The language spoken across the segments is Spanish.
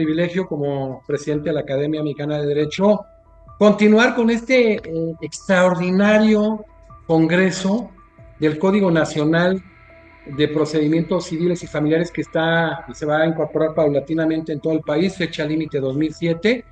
privilegio como presidente de la Academia Mexicana de Derecho continuar con este extraordinario Congreso del Código Nacional de Procedimientos Civiles y Familiares que está y se va a incorporar paulatinamente en todo el país, fecha límite 2007,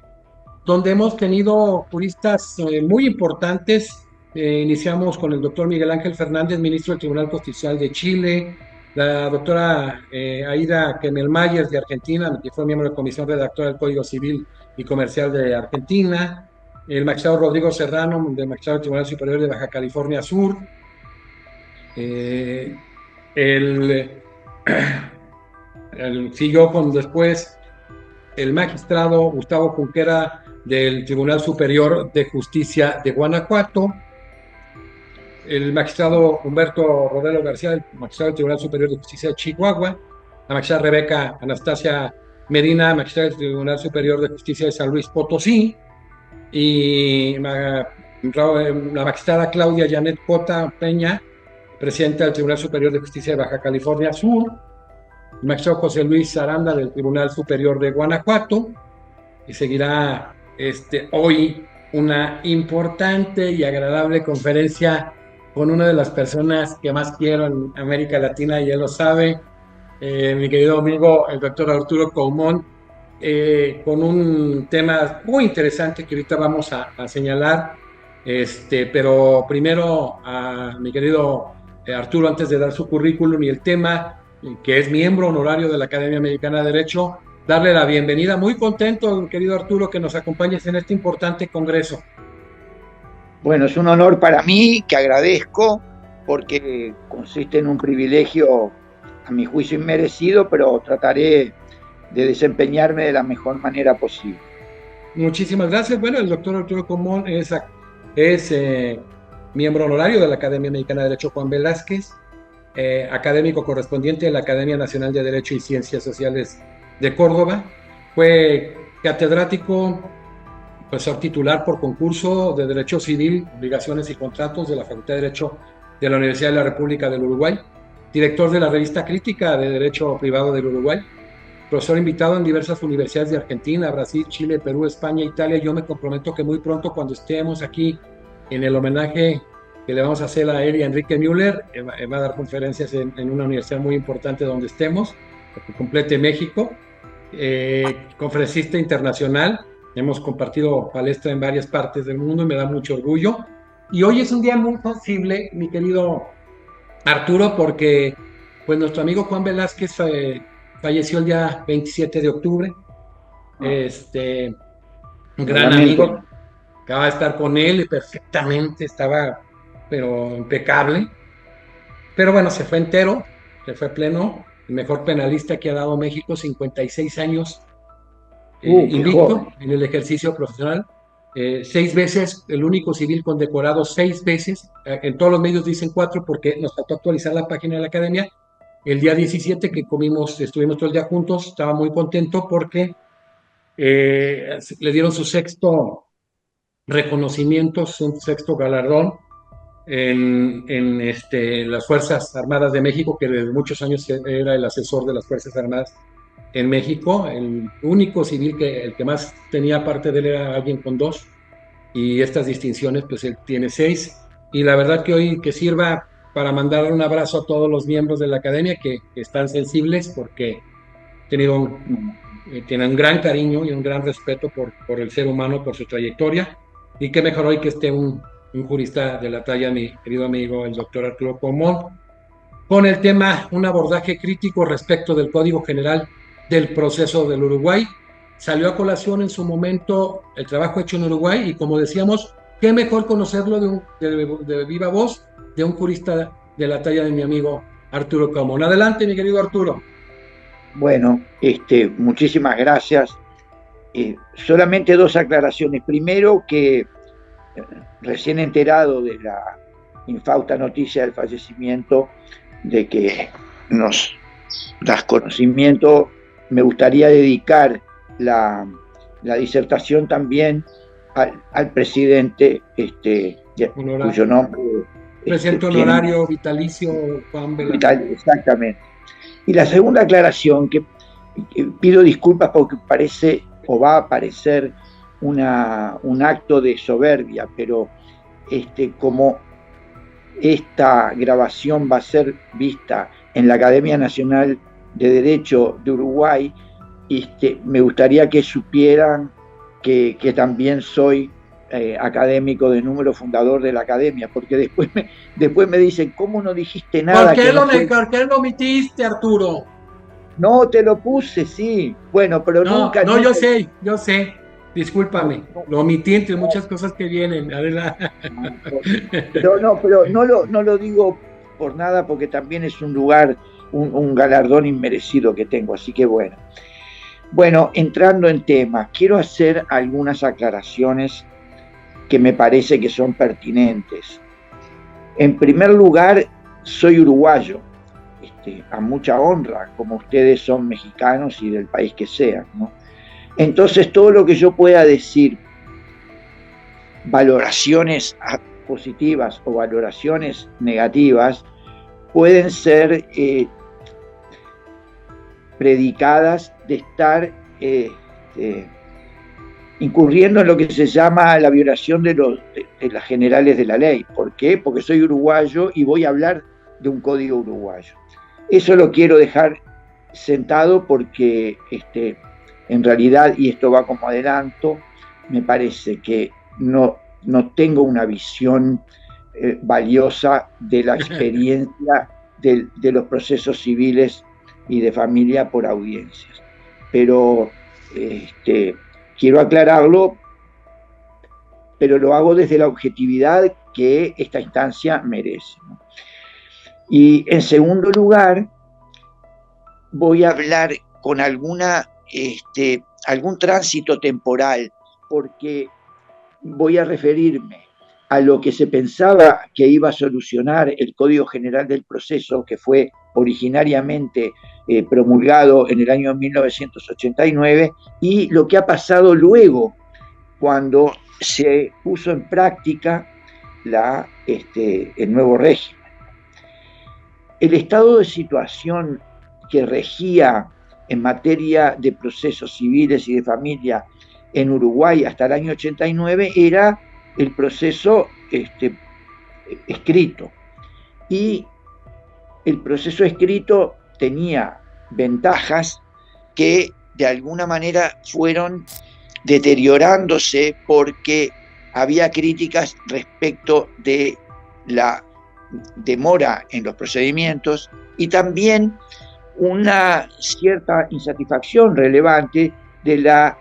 donde hemos tenido juristas muy importantes. Iniciamos con el doctor Miguel Ángel Fernández, ministro del Tribunal Constitucional de Chile, la doctora Aida Kemmelmayer de Argentina, que fue miembro de la Comisión Redactora del Código Civil y Comercial de Argentina, el magistrado Rodrigo Serrano, del magistrado del Tribunal Superior de Baja California Sur, eh, el, siguió con después el magistrado Gustavo Junquera del Tribunal Superior de Justicia de Guanajuato, el magistrado Humberto Rodelo García, el magistrado del Tribunal Superior de Justicia de Chihuahua, la magistrada Rebeca Anastasia Medina, magistrada del Tribunal Superior de Justicia de San Luis Potosí, y la magistrada Claudia Janet Cota Peña, presidenta del Tribunal Superior de Justicia de Baja California Sur, el magistrado José Luis Aranda del Tribunal Superior de Guanajuato, y seguirá hoy una importante y agradable conferencia con una de las personas que más quiero en América Latina, y él lo sabe, mi querido amigo, el doctor Arturo Coumont, con un tema muy interesante que ahorita vamos a señalar, pero primero a mi querido Arturo, antes de dar su currículum y el tema, que es miembro honorario de la Academia Mexicana de Derecho, darle la bienvenida. Muy contento, querido Arturo, que nos acompañes en este importante congreso. Bueno, es un honor para mí, que agradezco, porque consiste en un privilegio, a mi juicio, inmerecido, pero trataré de desempeñarme de la mejor manera posible. Muchísimas gracias. Bueno, el doctor Arturo Coumont es miembro honorario de la Academia Mexicana de Derecho Juan Velázquez, académico correspondiente de la Academia Nacional de Derecho y Ciencias Sociales de Córdoba. Fue catedrático, profesor titular por concurso de Derecho Civil, Obligaciones y Contratos de la Facultad de Derecho de la Universidad de la República del Uruguay, director de la Revista Crítica de Derecho Privado del Uruguay, profesor invitado en diversas universidades de Argentina, Brasil, Chile, Perú, España, Italia. Yo me comprometo que muy pronto, cuando estemos aquí en el homenaje que le vamos a hacer a él y a Enrique Müller, va a dar conferencias en una universidad muy importante donde estemos, que complete México, conferencista internacional. Hemos compartido palestra en varias partes del mundo y me da mucho orgullo. Y hoy es un día muy sensible, mi querido Arturo, porque pues nuestro amigo Juan Velázquez falleció el día 27 de octubre. Un gran amigo. Acaba de estar con él y perfectamente, estaba pero impecable. Pero bueno, se fue entero, se fue pleno, el mejor penalista que ha dado México, 56 años. Invicto en el ejercicio profesional, 6 veces, el único civil condecorado 6 veces, en todos los medios dicen 4 porque nos faltó actualizar la página de la Academia. El día 17 que estuvimos todo el día juntos, estaba muy contento porque le dieron su sexto reconocimiento, su sexto galardón en las Fuerzas Armadas de México, que desde muchos años era el asesor de las Fuerzas Armadas en México. El único civil el que más tenía, aparte de él, era alguien con 2, y estas distinciones pues él tiene 6, y la verdad que hoy que sirva para mandar un abrazo a todos los miembros de la Academia que están sensibles, porque tienen un gran cariño y un gran respeto por el ser humano, por su trayectoria, y qué mejor hoy que esté un jurista de la talla, mi querido amigo el doctor Arturo Coumont, con el tema, un abordaje crítico respecto del Código General del Proceso del Uruguay. Salió a colación en su momento el trabajo hecho en Uruguay, y como decíamos, qué mejor conocerlo de viva voz de un jurista de la talla de mi amigo Arturo Coumont. Adelante, mi querido Arturo. Bueno, muchísimas gracias. Solamente 2 aclaraciones. Primero, que recién enterado de la infausta noticia del fallecimiento, de que nos das conocimiento, me gustaría dedicar la disertación también al presidente, cuyo nombre... Presidente honorario vitalicio Juan Velázquez. Exactamente. Y la segunda aclaración, que pido disculpas porque parece o va a parecer un acto de soberbia, pero como esta grabación va a ser vista en la Academia Nacional de Derecho de Uruguay, me gustaría que supieran que también soy académico de número, fundador de la academia, porque después me dicen, ¿cómo no dijiste nada? ¿Por qué lo omitiste, Arturo? No, te lo puse, sí. Bueno, pero nunca. No, yo sé. Discúlpame, lo omití entre muchas cosas que vienen. Adelante. Pero no lo digo por nada, porque también es un lugar, un galardón inmerecido que tengo, así que bueno. Bueno, entrando en tema, quiero hacer algunas aclaraciones que me parece que son pertinentes. En primer lugar, soy uruguayo, a mucha honra, como ustedes son mexicanos y del país que sean, ¿no? Entonces, todo lo que yo pueda decir, valoraciones positivas o valoraciones negativas, pueden ser predicadas de estar incurriendo en lo que se llama la violación de las generales de la ley. ¿Por qué? Porque soy uruguayo y voy a hablar de un código uruguayo. Eso lo quiero dejar sentado porque en realidad, y esto va como adelanto, me parece que no tengo una visión valiosa de la experiencia de los procesos civiles y de familia por audiencias. Pero quiero aclararlo, pero lo hago desde la objetividad que esta instancia merece, ¿no? Y en segundo lugar, voy a hablar con algún tránsito temporal, porque voy a referirme a lo que se pensaba que iba a solucionar el Código General del Proceso, que fue originariamente promulgado en el año 1989, y lo que ha pasado luego, cuando se puso en práctica el nuevo régimen. El estado de situación que regía en materia de procesos civiles y de familia en Uruguay hasta el año 89 era el proceso escrito. Y el proceso escrito tenía ventajas que de alguna manera fueron deteriorándose porque había críticas respecto de la demora en los procedimientos y también una cierta insatisfacción relevante de la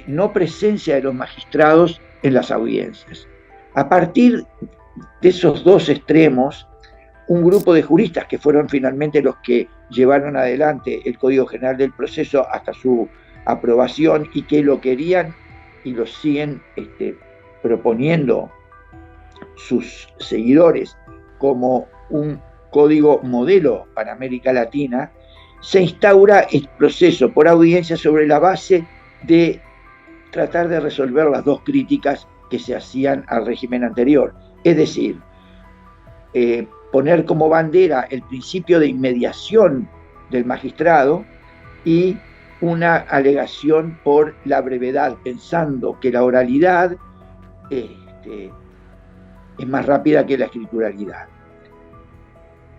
no presencia de los magistrados en las audiencias. A partir de esos dos extremos, un grupo de juristas que fueron finalmente los que llevaron adelante el Código General del Proceso hasta su aprobación y que lo querían y lo siguen proponiendo sus seguidores como un código modelo para América Latina, se instaura el proceso por audiencia sobre la base de tratar de resolver las dos críticas que se hacían al régimen anterior. Es decir, poner como bandera el principio de inmediación del magistrado y una alegación por la brevedad, pensando que la oralidad es más rápida que la escrituralidad.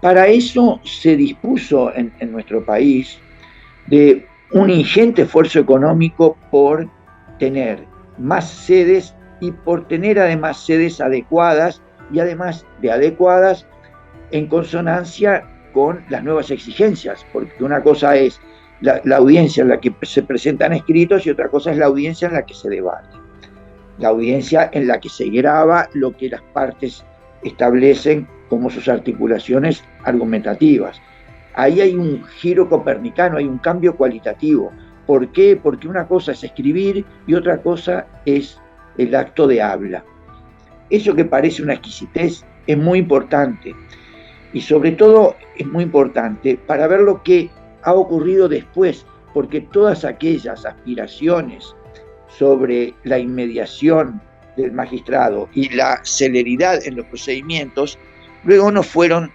Para eso se dispuso en nuestro país de un ingente esfuerzo económico por tener más sedes y por tener además sedes adecuadas y además de adecuadas en consonancia con las nuevas exigencias, porque una cosa es la audiencia en la que se presentan escritos y otra cosa es la audiencia en la que se debate, la audiencia en la que se graba lo que las partes establecen como sus articulaciones argumentativas. Ahí hay un giro copernicano, hay un cambio cualitativo. ¿Por qué? Porque una cosa es escribir y otra cosa es el acto de habla. Eso que parece una exquisitez es muy importante y sobre todo es muy importante para ver lo que ha ocurrido después, porque todas aquellas aspiraciones sobre la inmediación del magistrado y la celeridad en los procedimientos luego no fueron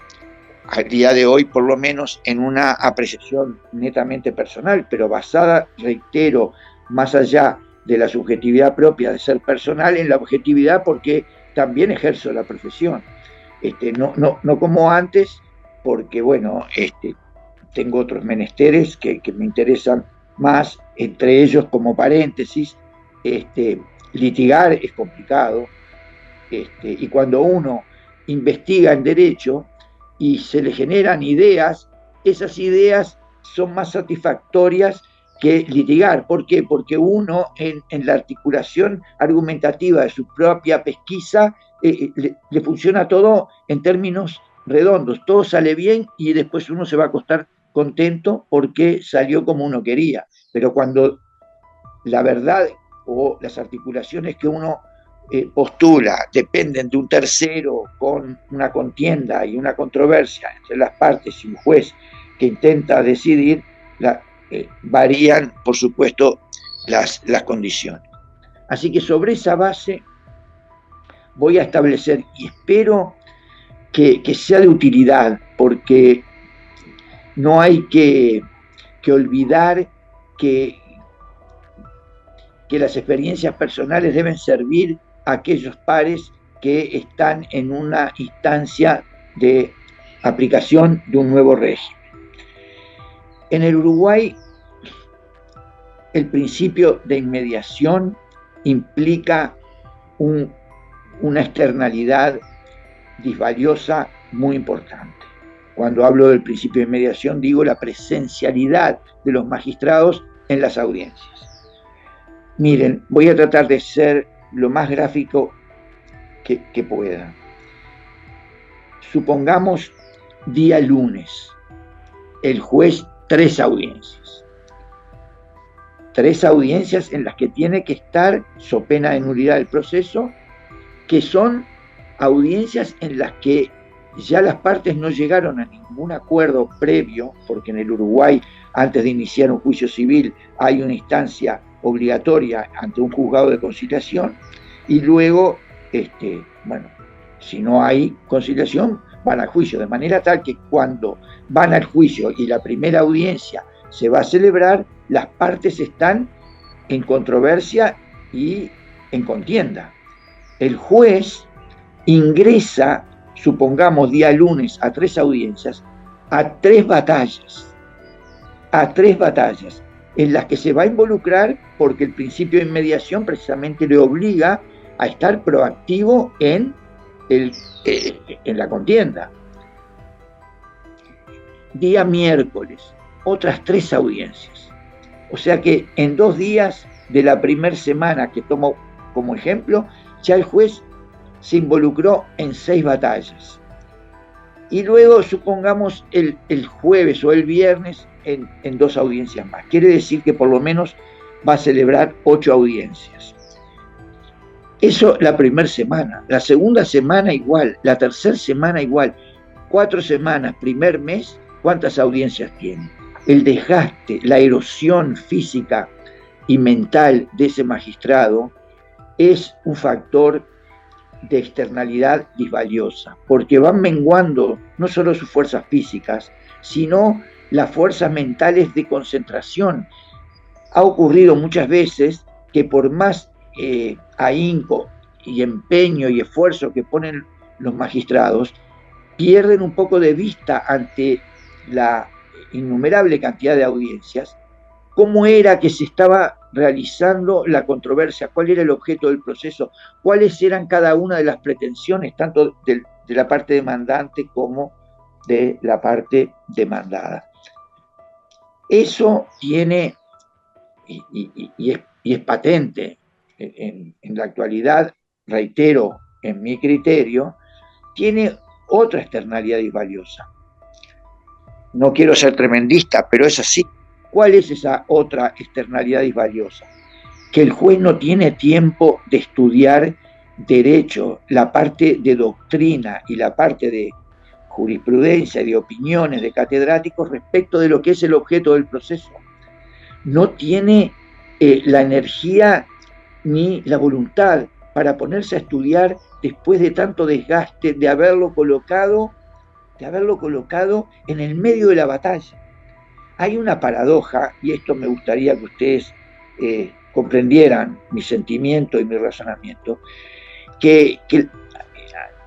al día de hoy por lo menos en una apreciación netamente personal, pero basada, reitero, más allá de la subjetividad propia de ser personal, en la objetividad, porque también ejerzo la profesión. No como antes, porque bueno, tengo otros menesteres que me interesan más, entre ellos, como paréntesis, litigar es complicado, y cuando uno investiga en derecho y se le generan ideas, esas ideas son más satisfactorias que litigar. ¿Por qué? Porque uno en la articulación argumentativa de su propia pesquisa le funciona todo en términos redondos, todo sale bien y después uno se va a acostar contento porque salió como uno quería. Pero cuando la verdad o las articulaciones que uno postula dependen de un tercero con una contienda y una controversia entre las partes y un juez que intenta decidir, varían, por supuesto, las condiciones. Así que sobre esa base voy a establecer, y espero que sea de utilidad, porque no hay que olvidar que las experiencias personales deben servir a aquellos pares que están en una instancia de aplicación de un nuevo régimen. En el Uruguay, el principio de inmediación implica una externalidad disvaliosa muy importante. Cuando hablo del principio de inmediación, digo la presencialidad de los magistrados en las audiencias. Miren, voy a tratar de ser lo más gráfico que pueda. Supongamos día lunes, el juez 3 audiencias. 3 audiencias en las que tiene que estar, so pena de nulidad del proceso, que son audiencias en las que ya las partes no llegaron a ningún acuerdo previo, porque en el Uruguay, antes de iniciar un juicio civil, hay una instancia obligatoria ante un juzgado de conciliación, y luego, bueno, si no hay conciliación, van al juicio, de manera tal que cuando van al juicio y la primera audiencia se va a celebrar, las partes están en controversia y en contienda. El juez ingresa, supongamos día lunes, a 3 audiencias, a 3 batallas, en las que se va a involucrar porque el principio de inmediación precisamente le obliga a estar proactivo en la contienda. Día miércoles, otras 3 audiencias. O sea que en 2 días de la primera semana que tomo como ejemplo, ya el juez se involucró en 6 batallas. Y luego, supongamos, el jueves o el viernes en 2 audiencias más. Quiere decir que por lo menos va a celebrar 8 audiencias. Eso la primera semana. La segunda semana igual, la tercera semana igual. 4 semanas, primer mes, ¿cuántas audiencias tiene? El desgaste, la erosión física y mental de ese magistrado es un factor de externalidad disvaliosa, porque van menguando no solo sus fuerzas físicas, sino las fuerzas mentales de concentración. Ha ocurrido muchas veces que por más ahínco y empeño y esfuerzo que ponen los magistrados, pierden un poco de vista ante la innumerable cantidad de audiencias, cómo era que se estaba realizando la controversia, cuál era el objeto del proceso, cuáles eran cada una de las pretensiones, tanto de la parte demandante como de la parte demandada. Eso tiene, y es patente en la actualidad, reitero, en mi criterio, tiene otra externalidad disvaliosa. No quiero ser tremendista, pero es así. ¿Cuál es esa otra externalidad disvaliosa? Que el juez no tiene tiempo de estudiar derecho, la parte de doctrina y la parte de jurisprudencia, de opiniones de catedráticos respecto de lo que es el objeto del proceso. No tiene la energía ni la voluntad para ponerse a estudiar después de tanto desgaste, de haberlo colocado de haberlo colocado en el medio de la batalla. Hay una paradoja, y esto me gustaría que ustedes comprendieran mi sentimiento y mi razonamiento, que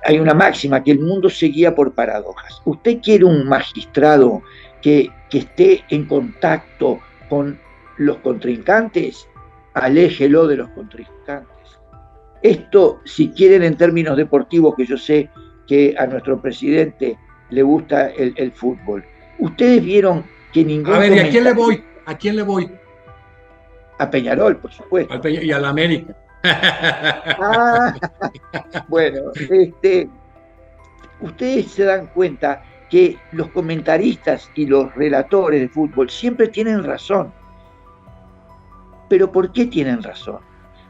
hay una máxima, que el mundo se guía por paradojas. Usted quiere un magistrado que esté en contacto con los contrincantes, aléjelo de los contrincantes. Esto, si quieren en términos deportivos, que yo sé que a nuestro presidente le gusta el fútbol. Ustedes vieron que ningún... A ver, ¿y a quién le voy? ¿A quién le voy? A Peñarol, por supuesto. Y a la América. Ah, bueno, ustedes se dan cuenta que los comentaristas y los relatores de fútbol siempre tienen razón. ¿Pero por qué tienen razón?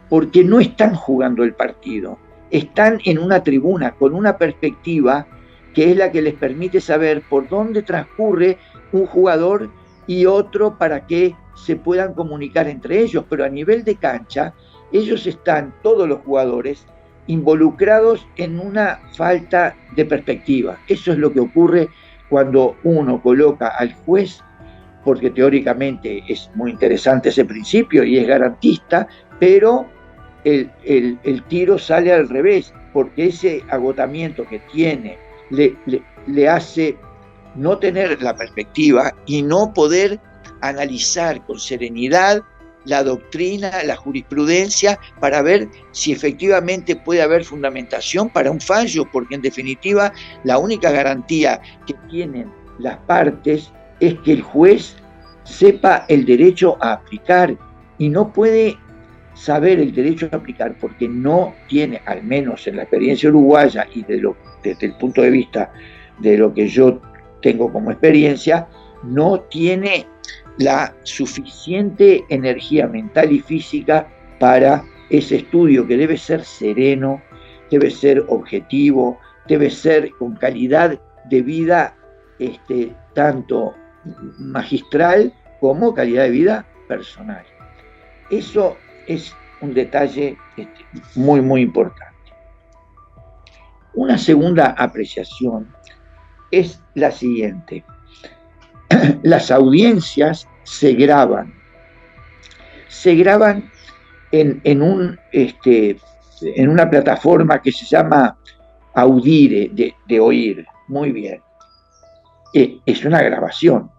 Porque no están jugando el partido, están en una tribuna con una perspectiva que es la que les permite saber por dónde transcurre un jugador y otro para que se puedan comunicar entre ellos, pero a nivel de cancha, ellos están, todos los jugadores, involucrados en una falta de perspectiva. Eso es lo que ocurre cuando uno coloca al juez, porque teóricamente es muy interesante ese principio y es garantista, pero el tiro sale al revés, porque ese agotamiento que tiene le hace no tener la perspectiva y no poder analizar con serenidad la doctrina, la jurisprudencia, para ver si efectivamente puede haber fundamentación para un fallo, porque en definitiva la única garantía que tienen las partes es que el juez sepa el derecho a aplicar, y no puede saber el derecho a aplicar porque no tiene, al menos en la experiencia uruguaya y desde el punto de vista de lo que yo tengo como experiencia, no tiene la suficiente energía mental y física para ese estudio, que debe ser sereno, debe ser objetivo, debe ser con calidad de vida, tanto magistral como calidad de vida personal. Eso es un detalle muy, muy importante. Una segunda apreciación es la siguiente. Las audiencias se graban en una plataforma que se llama Audire, de oír. Muy bien. Es una grabación.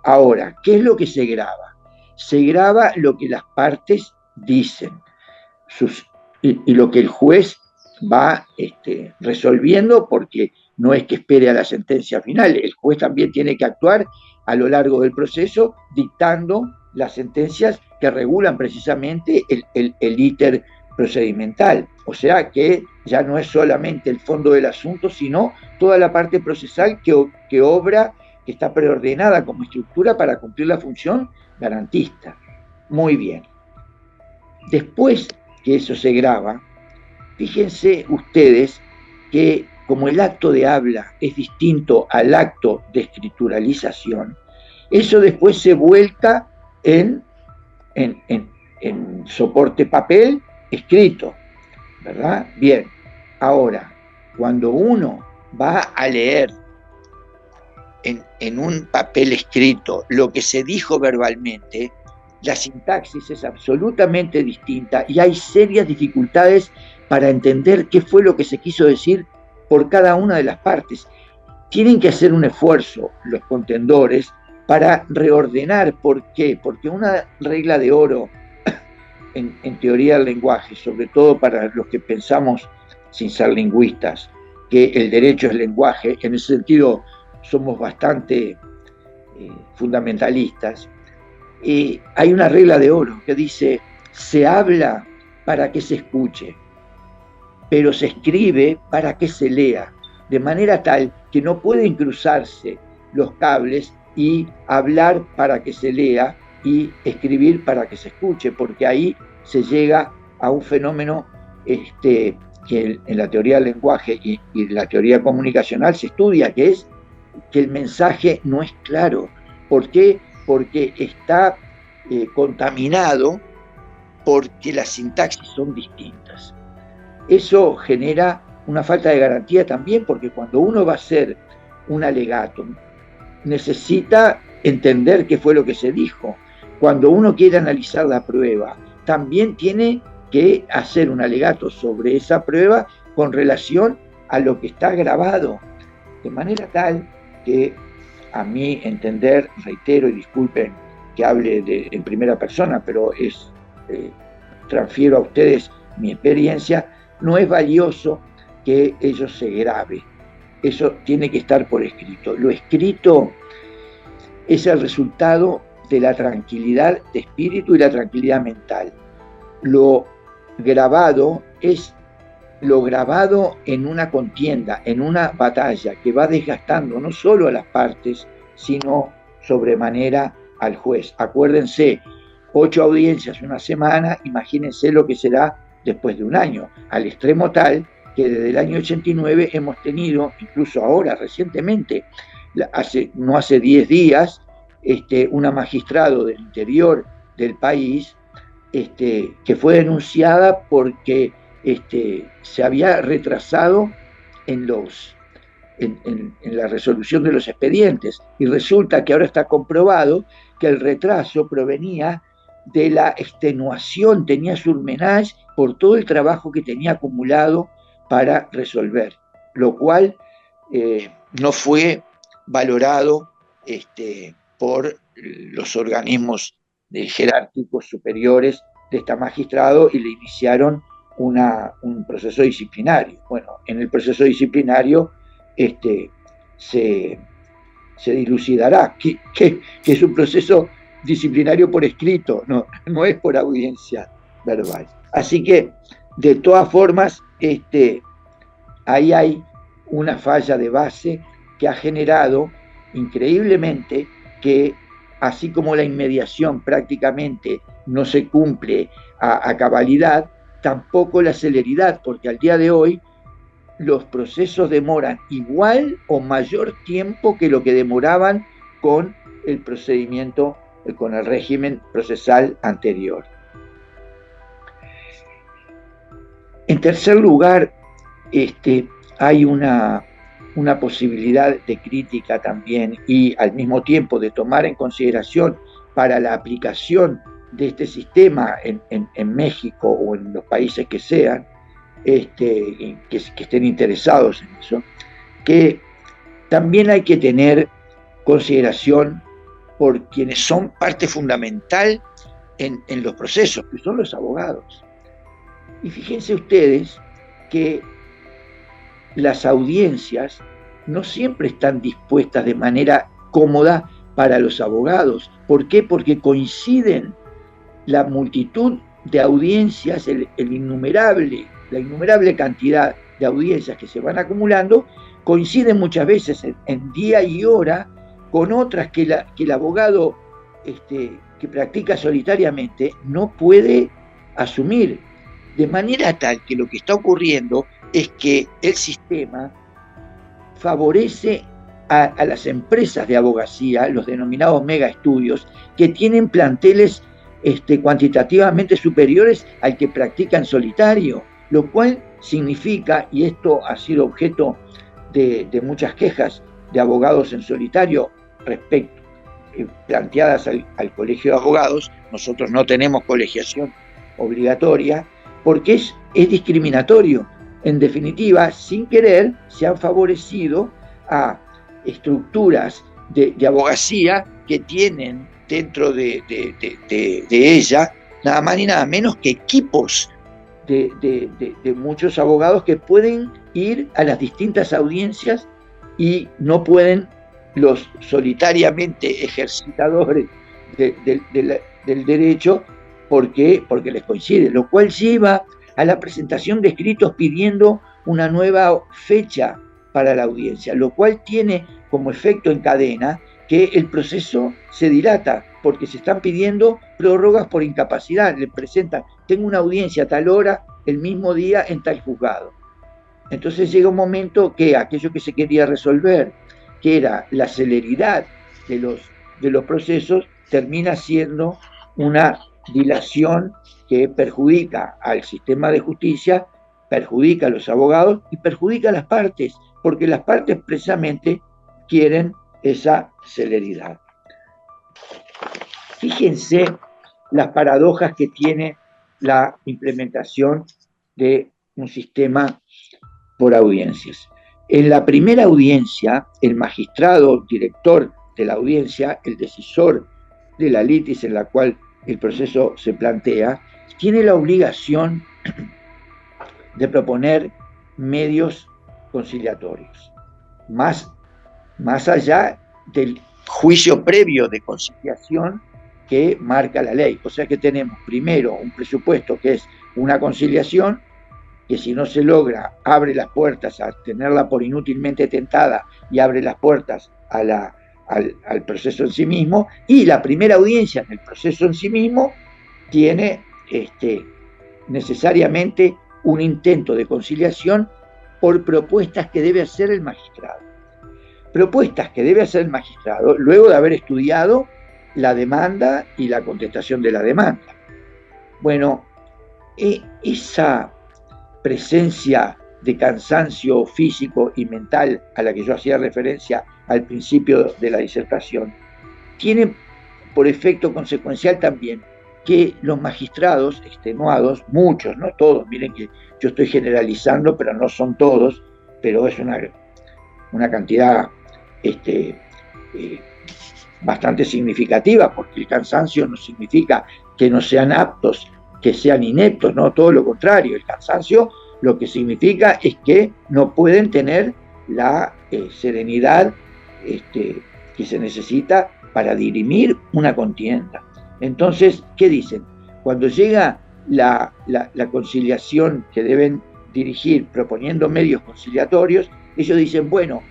Ahora, ¿qué es lo que se graba? Se graba lo que las partes dicen y lo que el juez va resolviendo, porque no es que espere a la sentencia final. El juez también tiene que actuar a lo largo del proceso, dictando las sentencias que regulan precisamente el íter procedimental. O sea que ya no es solamente el fondo del asunto, sino toda la parte procesal que obra, que está preordenada como estructura para cumplir la función garantista. Muy bien. Después que eso se graba, fíjense ustedes que como el acto de habla es distinto al acto de escrituralización, eso después se vuelca en soporte papel escrito, ¿verdad? Bien, ahora, cuando uno va a leer en un papel escrito lo que se dijo verbalmente, la sintaxis es absolutamente distinta y hay serias dificultades para entender qué fue lo que se quiso decir por cada una de las partes. Tienen que hacer un esfuerzo los contendores para reordenar. ¿Por qué? Porque una regla de oro en teoría del lenguaje, sobre todo para los que pensamos sin ser lingüistas, que el derecho es lenguaje, en ese sentido somos bastante fundamentalistas. Hay una regla de oro que dice: se habla para que se escuche, pero se escribe para que se lea, de manera tal que no pueden cruzarse los cables y hablar para que se lea y escribir para que se escuche, porque ahí se llega a un fenómeno que en la teoría del lenguaje y la teoría comunicacional se estudia, que es que el mensaje no es claro. ¿Por qué? Porque está contaminado, porque las sintaxis son distintas. Eso genera una falta de garantía también, porque cuando uno va a hacer un alegato, necesita entender qué fue lo que se dijo. Cuando uno quiere analizar la prueba, también tiene que hacer un alegato sobre esa prueba con relación a lo que está grabado, de manera tal que, a mi entender, reitero y disculpen que hable en primera persona, pero transfiero a ustedes mi experiencia, no es valioso que ello se grabe. Eso tiene que estar por escrito. Lo escrito es el resultado de la tranquilidad de espíritu y la tranquilidad mental. Lo grabado es lo grabado en una contienda, en una batalla que va desgastando no solo a las partes, sino sobremanera al juez. Acuérdense, 8 audiencias una semana, imagínense lo que será después de un año, al extremo tal que desde el año 89 hemos tenido, incluso ahora, recientemente, no hace 10 días, una magistrado del interior del país que fue denunciada porque se había retrasado en la resolución de los expedientes, y resulta que ahora está comprobado que el retraso provenía de la extenuación, tenía surmenage por todo el trabajo que tenía acumulado para resolver, lo cual no fue valorado por los organismos jerárquicos superiores de esta magistrado, y le iniciaron un proceso disciplinario. Bueno, en el proceso disciplinario se dilucidará que es un proceso disciplinario por escrito, no es por audiencia verbal. Así que, de todas formas, ahí hay una falla de base que ha generado increíblemente que, así como la inmediación prácticamente no se cumple a cabalidad, tampoco la celeridad, porque al día de hoy los procesos demoran igual o mayor tiempo que lo que demoraban con el procedimiento, con el régimen procesal anterior. En tercer lugar, hay una posibilidad de crítica también, y al mismo tiempo de tomar en consideración para la aplicación de este sistema en México o en los países que sean, que estén interesados en eso, que también hay que tener consideración por quienes son parte fundamental en los procesos, que son los abogados. Y fíjense ustedes que las audiencias no siempre están dispuestas de manera cómoda para los abogados. ¿Por qué? Porque coinciden la multitud de audiencias, la innumerable cantidad de audiencias que se van acumulando, coinciden muchas veces en día y hora con otras que el abogado que practica solitariamente no puede asumir. De manera tal que lo que está ocurriendo es que el sistema favorece a las empresas de abogacía, los denominados mega estudios, que tienen planteles cuantitativamente superiores al que practica en solitario, lo cual significa, y esto ha sido objeto de muchas quejas de abogados en solitario planteadas al Colegio de Abogados. Nosotros no tenemos colegiación obligatoria porque es discriminatorio. En definitiva, sin querer, se han favorecido a estructuras de abogacía que tienen dentro de ella nada más ni nada menos que equipos de muchos abogados que pueden ir a las distintas audiencias y no pueden los solitariamente ejercitadores del derecho porque les coincide, lo cual lleva a la presentación de escritos pidiendo una nueva fecha para la audiencia, lo cual tiene como efecto en cadena que el proceso se dilata, porque se están pidiendo prórrogas por incapacidad. Le presentan, tengo una audiencia a tal hora, el mismo día en tal juzgado. Entonces llega un momento que aquello que se quería resolver, que era la celeridad de los procesos, termina siendo una dilación que perjudica al sistema de justicia, perjudica a los abogados y perjudica a las partes, porque las partes precisamente quieren esa celeridad. Fíjense las paradojas que tiene la implementación de un sistema por audiencias. En la primera audiencia, el magistrado director de la audiencia, el decisor de la litis en la cual el proceso se plantea, tiene la obligación de proponer medios conciliatorios, más allá del juicio previo de conciliación que marca la ley. O sea que tenemos primero un presupuesto que es una conciliación, que si no se logra, abre las puertas a tenerla por inútilmente tentada y abre las puertas al proceso en sí mismo, y la primera audiencia en el proceso en sí mismo tiene necesariamente un intento de conciliación por propuestas que debe hacer el magistrado. Propuestas que debe hacer el magistrado luego de haber estudiado la demanda y la contestación de la demanda. Bueno, esa presencia de cansancio físico y mental a la que yo hacía referencia al principio de la disertación, tiene por efecto consecuencial también que los magistrados extenuados, muchos, no todos, miren que yo estoy generalizando, pero no son todos, pero es una cantidad bastante significativa, porque el cansancio no significa que no sean aptos, que sean ineptos, no, todo lo contrario. El cansancio lo que significa es que no pueden tener la serenidad que se necesita para dirimir una contienda. Entonces, ¿qué dicen? Cuando llega la conciliación que deben dirigir proponiendo medios conciliatorios, ellos dicen, bueno,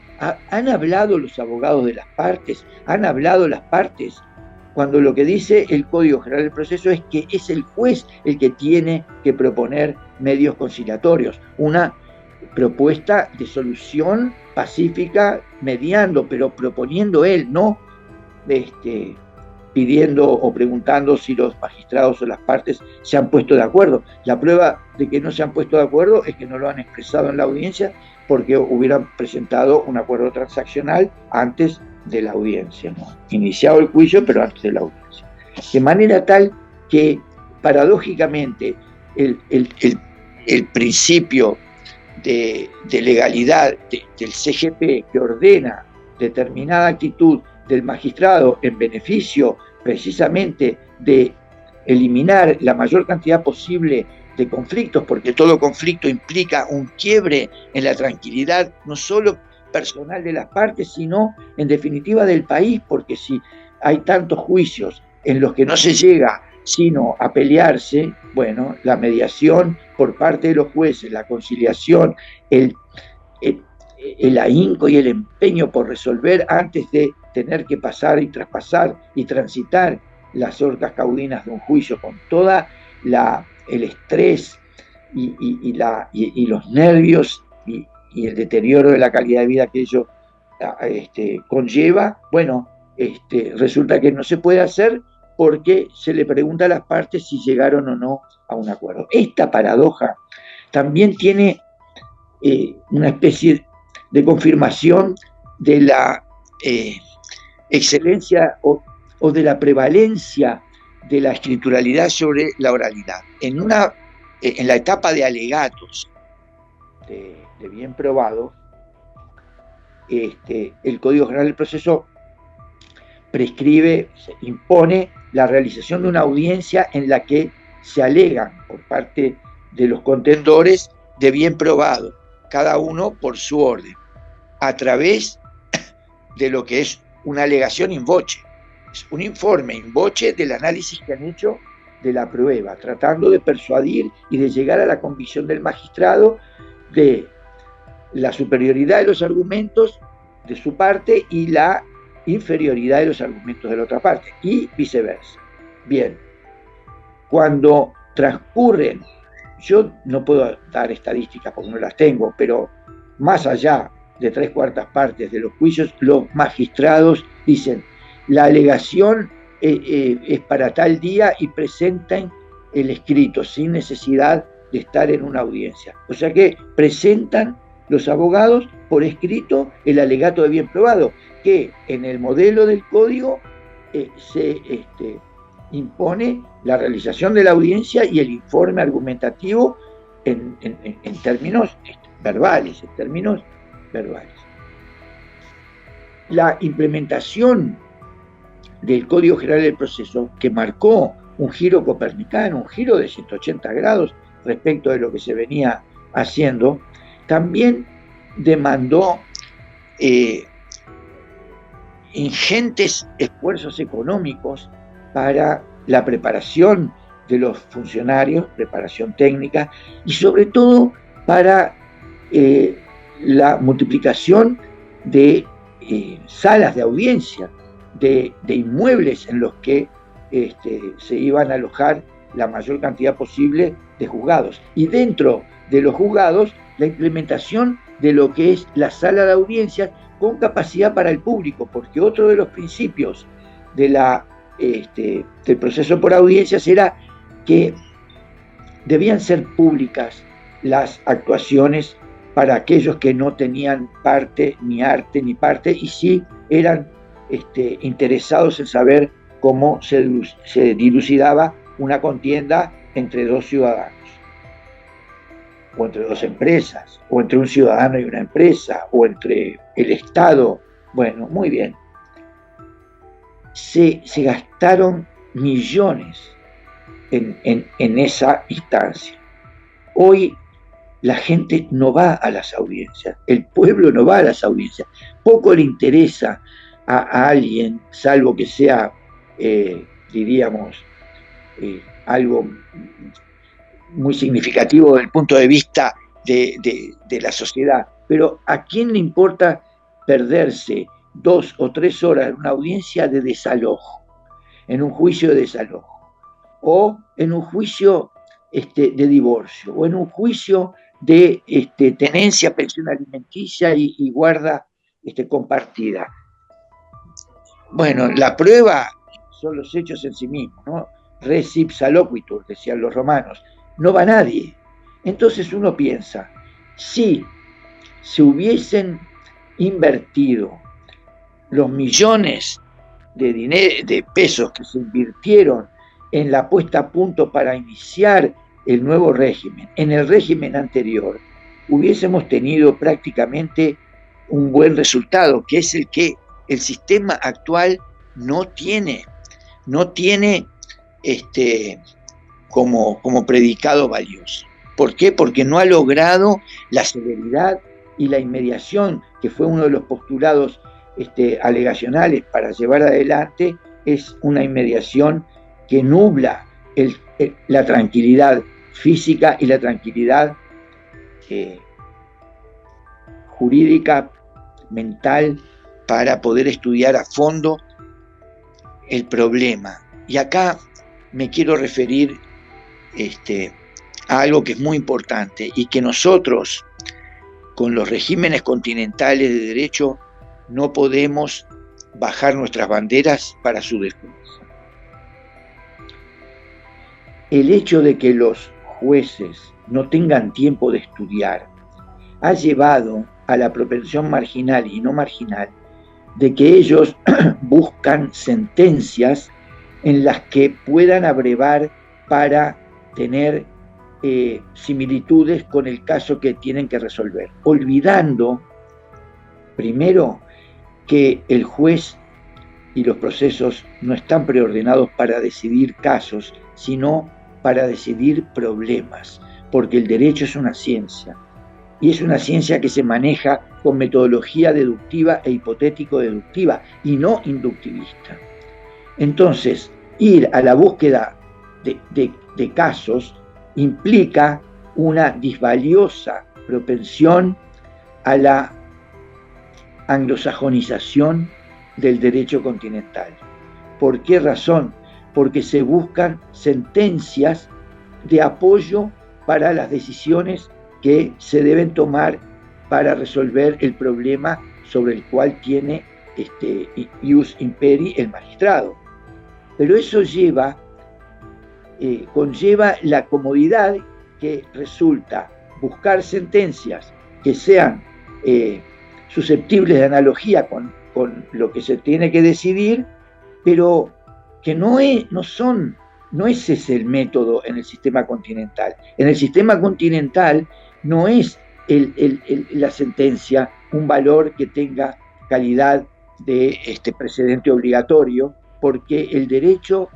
¿han hablado los abogados de las partes? ¿Han hablado las partes? Cuando lo que dice el Código General del Proceso es que es el juez el que tiene que proponer medios conciliatorios, una propuesta de solución pacífica mediando, pero proponiendo él, no pidiendo o preguntando si los magistrados o las partes se han puesto de acuerdo. La prueba de que no se han puesto de acuerdo es que no lo han expresado en la audiencia, porque hubieran presentado un acuerdo transaccional antes de la audiencia, ¿no? Iniciado el juicio, pero antes de la audiencia. De manera tal que, paradójicamente, el principio de legalidad del CGP, que ordena determinada actitud del magistrado en beneficio precisamente de eliminar la mayor cantidad posible de conflictos, porque todo conflicto implica un quiebre en la tranquilidad, no solo personal de las partes, sino en definitiva del país, porque si hay tantos juicios en los que no se llega sino a pelearse, bueno, la mediación por parte de los jueces, la conciliación, el ahínco y el empeño por resolver antes de tener que pasar y traspasar y transitar las horcas caudinas de un juicio con toda el estrés y los nervios y el deterioro de la calidad de vida que ello conlleva, bueno, resulta que no se puede hacer porque se le pregunta a las partes si llegaron o no a un acuerdo. Esta paradoja también tiene una especie de confirmación de la excelencia o de la prevalencia de la escrituralidad sobre la oralidad. En la etapa de alegatos de bien probado, el Código General del Proceso impone la realización de una audiencia en la que se alegan por parte de los contendores de bien probado, cada uno por su orden, a través de lo que es una alegación in voce, es un informe in voce del análisis que han hecho de la prueba, tratando de persuadir y de llegar a la convicción del magistrado de la superioridad de los argumentos de su parte y la inferioridad de los argumentos de la otra parte, y viceversa. Bien, cuando transcurren, yo no puedo dar estadísticas porque no las tengo, pero más allá de 3/4 partes de los juicios, los magistrados dicen, la alegación es para tal día y presentan el escrito sin necesidad de estar en una audiencia. O sea que presentan los abogados por escrito el alegato de bien probado, que en el modelo del código se impone la realización de la audiencia y el informe argumentativo en términos verbales, La implementación del Código General del Proceso, que marcó un giro copernicano, un giro de 180 grados respecto de lo que se venía haciendo, también demandó ingentes esfuerzos económicos para la preparación de los funcionarios, preparación técnica, y sobre todo para la multiplicación de salas de audiencia, de inmuebles en los que se iban a alojar la mayor cantidad posible de juzgados. Y dentro de los juzgados, la implementación de lo que es la sala de audiencias con capacidad para el público, porque otro de los principios de del proceso por audiencias era que debían ser públicas las actuaciones para aquellos que no tenían parte, ni arte, ni parte, y sí eran interesados en saber cómo se dilucidaba una contienda entre dos ciudadanos, o entre dos empresas, o entre un ciudadano y una empresa, o entre el Estado. Bueno, muy bien. Se gastaron millones en esa instancia. Hoy la gente no va a las audiencias, el pueblo no va a las audiencias. Poco le interesa a alguien, salvo que sea, diríamos, algo muy significativo desde el punto de vista de la sociedad. Pero ¿a quién le importa perderse 2 o 3 horas en una audiencia de desalojo, en un juicio de desalojo, o en un juicio de divorcio, o en un juicio de tenencia, pensión alimenticia y guarda compartida? Bueno, la prueba son los hechos en sí mismos, ¿no? Res ipsa loquitur, decían los romanos. No va nadie. Entonces uno piensa, si se hubiesen invertido los millones de pesos que se invirtieron en la puesta a punto para iniciar el nuevo régimen, en el régimen anterior, hubiésemos tenido prácticamente un buen resultado, que es el que el sistema actual no tiene como predicado valioso. ¿Por qué? Porque no ha logrado la celeridad y la inmediación, que fue uno de los postulados alegacionales para llevar adelante. Es una inmediación que nubla la tranquilidad física y la tranquilidad jurídica, mental, para poder estudiar a fondo el problema. Y acá me quiero referir a algo que es muy importante y que nosotros, con los regímenes continentales de derecho, no podemos bajar nuestras banderas para su defensa. El hecho de que los jueces no tengan tiempo de estudiar ha llevado a la propensión marginal y no marginal de que ellos buscan sentencias en las que puedan abrevar para tener similitudes con el caso que tienen que resolver, olvidando primero que el juez y los procesos no están preordenados para decidir casos, sino para decidir problemas, porque el derecho es una ciencia, y es una ciencia que se maneja con metodología deductiva e hipotético-deductiva, y no inductivista. Entonces, ir a la búsqueda de casos implica una disvaliosa propensión a la anglosajonización del derecho continental. ¿Por qué razón? Porque se buscan sentencias de apoyo para las decisiones que se deben tomar para resolver el problema sobre el cual tiene ius imperi el magistrado. Pero eso conlleva la comodidad que resulta buscar sentencias que sean susceptibles de analogía con lo que se tiene que decidir, pero que no es ese el método en el sistema continental. En el sistema continental no es la sentencia un valor que tenga calidad de precedente obligatorio, porque el derecho,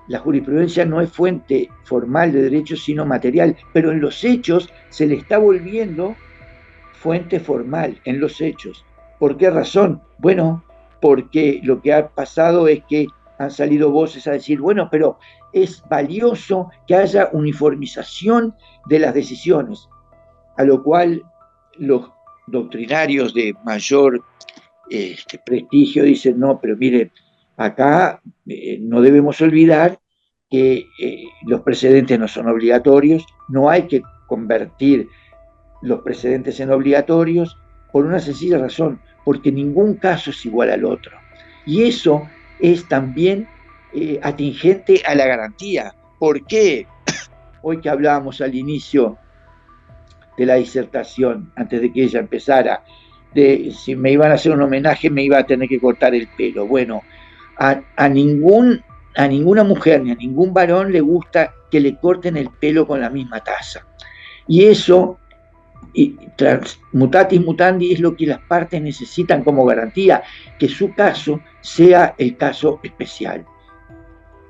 la jurisprudencia no es fuente formal de derecho, sino material, pero en los hechos se le está volviendo fuente formal, en los hechos. ¿Por qué razón? Bueno, porque lo que ha pasado es que han salido voces a decir, bueno, pero es valioso que haya uniformización de las decisiones, a lo cual los doctrinarios de mayor prestigio dicen, no, pero mire, acá no debemos olvidar que los precedentes no son obligatorios, no hay que convertir los precedentes en obligatorios por una sencilla razón, porque ningún caso es igual al otro. Y eso es también atingente a la garantía. ¿Por qué? Hoy que hablábamos al inicio de la disertación, antes de que ella empezara, de si me iban a hacer un homenaje me iba a tener que cortar el pelo. Bueno, a ninguna mujer ni a ningún varón le gusta que le corten el pelo con la misma taza. Y eso, mutatis mutandi, es lo que las partes necesitan como garantía, que su caso sea el caso especial.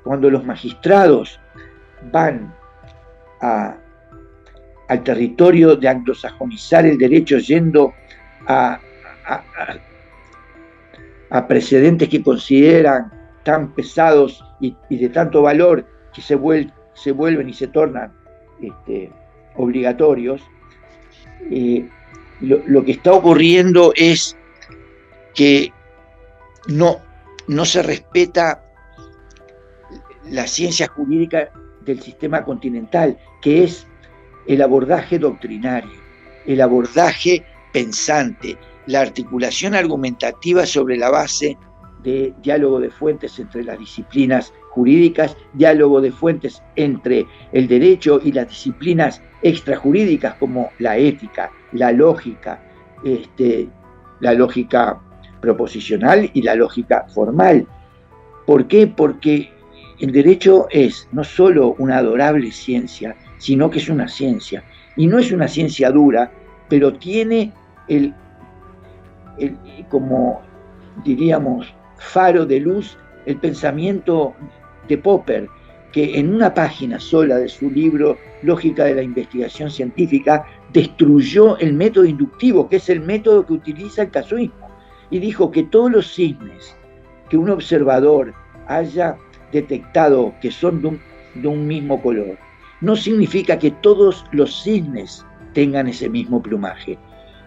Cuando los magistrados van al territorio de anglosajonizar el derecho yendo a precedentes que consideran tan pesados y de tanto valor que se vuelven y se tornan obligatorios, lo que está ocurriendo es que no se respeta la ciencia jurídica del sistema continental, que es el abordaje doctrinario, el abordaje pensante, la articulación argumentativa sobre la base de diálogo de fuentes entre las disciplinas jurídicas, diálogo de fuentes entre el derecho y las disciplinas extrajurídicas como la ética, la lógica proposicional y la lógica formal. ¿Por qué? Porque el derecho es no solo una adorable ciencia, sino que es una ciencia. Y no es una ciencia dura, pero tiene como diríamos, faro de luz, el pensamiento de Popper, que en una página sola de su libro Lógica de la Investigación Científica destruyó el método inductivo, que es el método que utiliza el casuismo, y dijo que todos los signos que un observador haya detectado que son de un mismo color, no significa que todos los cisnes tengan ese mismo plumaje.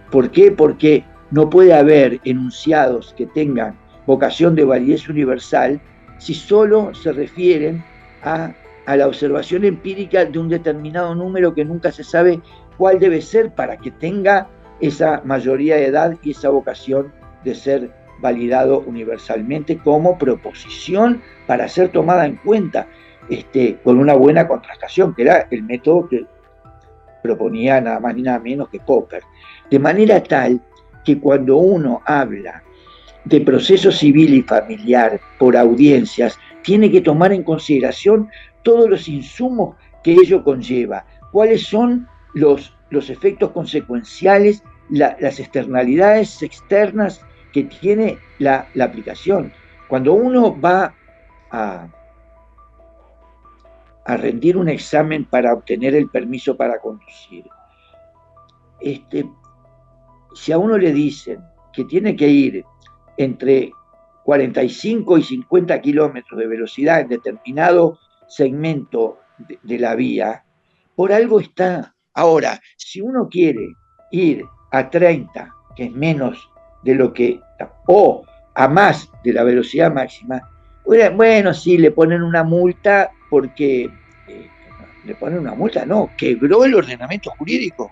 ¿Por qué? Porque no puede haber enunciados que tengan vocación de validez universal si solo se refieren a la observación empírica de un determinado número que nunca se sabe cuál debe ser para que tenga esa mayoría de edad y esa vocación de ser validado universalmente como proposición para ser tomada en cuenta con una buena contrastación, que era el método que proponía nada más ni nada menos que Popper. De manera tal que cuando uno habla de proceso civil y familiar por audiencias, tiene que tomar en consideración todos los insumos que ello conlleva, cuáles son los efectos consecuenciales, las externalidades externas que tiene la aplicación. Cuando uno va a rendir un examen para obtener el permiso para conducir, si a uno le dicen que tiene que ir entre 45 y 50 kilómetros de velocidad en determinado segmento de la vía, por algo está. Ahora, si uno quiere ir a 30, que es menos de lo que, o a más de la velocidad máxima, bueno, sí, le ponen una multa porque, le ponen una multa, no, quebró el ordenamiento jurídico.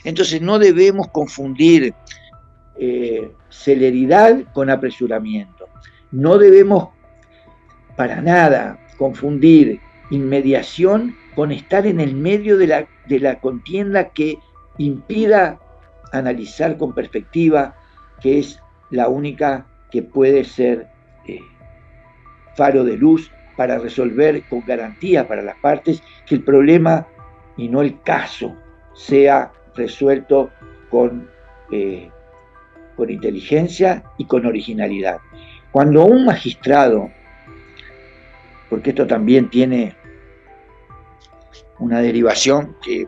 Entonces no debemos confundir celeridad con apresuramiento. No debemos para nada confundir inmediación con estar en el medio de la contienda que impida analizar con perspectiva, que es la única que puede ser faro de luz para resolver con garantía para las partes que el problema y no el caso sea resuelto con inteligencia y con originalidad. Cuando un magistrado, porque esto también tiene una derivación que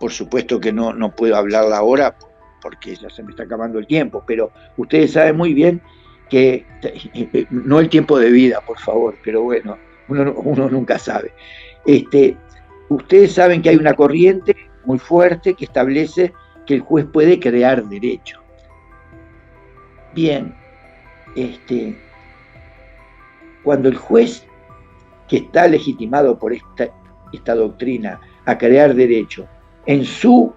por supuesto que no puedo hablarla ahora porque ya se me está acabando el tiempo, pero ustedes saben muy bien que, no el tiempo de vida, por favor, pero bueno, uno nunca sabe. Ustedes saben que hay una corriente muy fuerte que establece que el juez puede crear derecho. Bien, cuando el juez, que está legitimado por esta doctrina a crear derecho, en su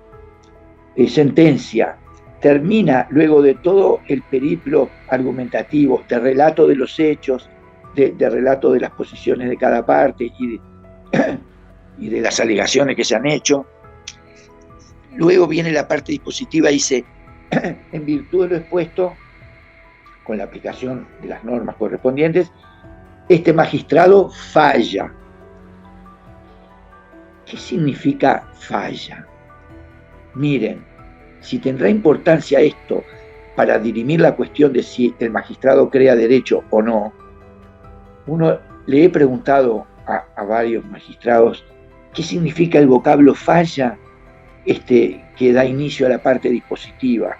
sentencia termina, luego de todo el periplo argumentativo, de relato de los hechos, de relato de las posiciones de cada parte y de las alegaciones que se han hecho, luego viene la parte dispositiva y dice, en virtud de lo expuesto, con la aplicación de las normas correspondientes, este magistrado falla. ¿Qué significa falla? Miren, si tendrá importancia esto para dirimir la cuestión de si el magistrado crea derecho o no, le he preguntado a varios magistrados qué significa el vocablo falla que da inicio a la parte dispositiva.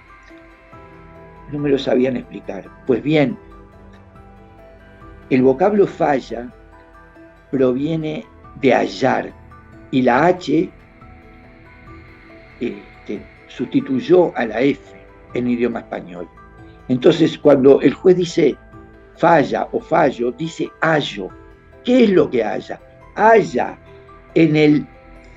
No me lo sabían explicar. Pues bien, el vocablo falla proviene de hallar, y la H sustituyó a la F en idioma español. Entonces, cuando el juez dice falla o fallo, dice hallo. ¿Qué es lo que halla? Halla en el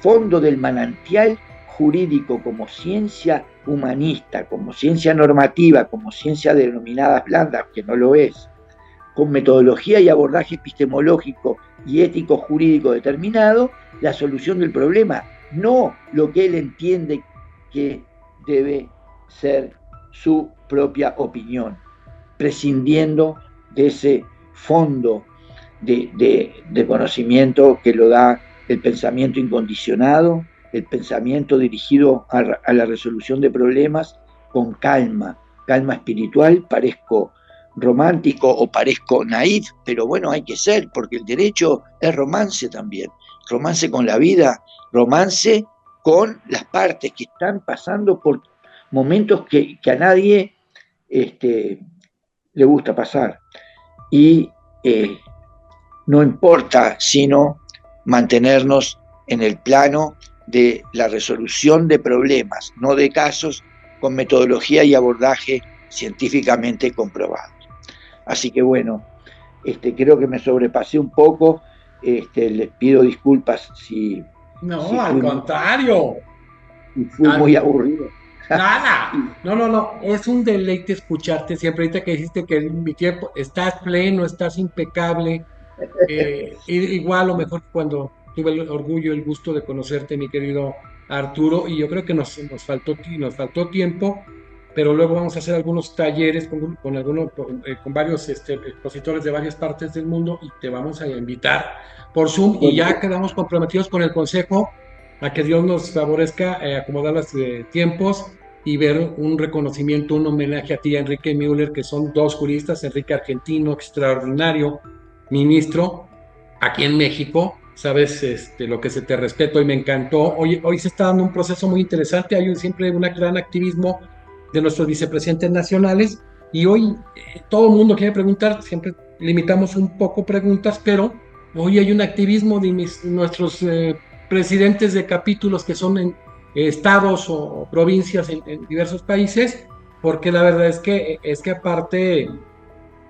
fondo del manantial jurídico como ciencia humanista, como ciencia normativa, como ciencia denominada blanda, que no lo es, con metodología y abordaje epistemológico y ético jurídico determinado, la solución del problema, no lo que él entiende que debe ser su propia opinión, prescindiendo de ese fondo de conocimiento que lo da el pensamiento incondicionado, el pensamiento dirigido a la resolución de problemas con calma espiritual. Parezco romántico o parezco naif, pero bueno, hay que ser, porque el derecho es romance también, romance con la vida, romance con las partes que están pasando por momentos que a nadie le gusta pasar, y no importa sino mantenernos en el plano de la resolución de problemas, no de casos, con metodología y abordaje científicamente comprobados. Así que bueno, creo que me sobrepasé un poco, les pido disculpas si... No, si al contrario. Fui muy aburrido. Nada, no, es un deleite escucharte siempre. Ahorita que dijiste que en mi tiempo estás pleno, estás impecable, igual o mejor cuando tuve el orgullo, el gusto de conocerte, mi querido Arturo, y yo creo que nos faltó tiempo, pero luego vamos a hacer algunos talleres con varios expositores de varias partes del mundo, y te vamos a invitar por Zoom, y ya quedamos comprometidos con el consejo a que Dios nos favorezca acomodar los tiempos y ver un reconocimiento, un homenaje a ti y a Enrique Müller, que son dos juristas. Enrique, argentino, extraordinario ministro aquí en México, sabes lo que se te respeto y me encantó. Hoy se está dando un proceso muy interesante, hay siempre un gran activismo de nuestros vicepresidentes nacionales, y hoy todo el mundo quiere preguntar, siempre limitamos un poco preguntas, pero hoy hay un activismo de nuestros presidentes de capítulos que son en estados o provincias en diversos países, porque la verdad es que aparte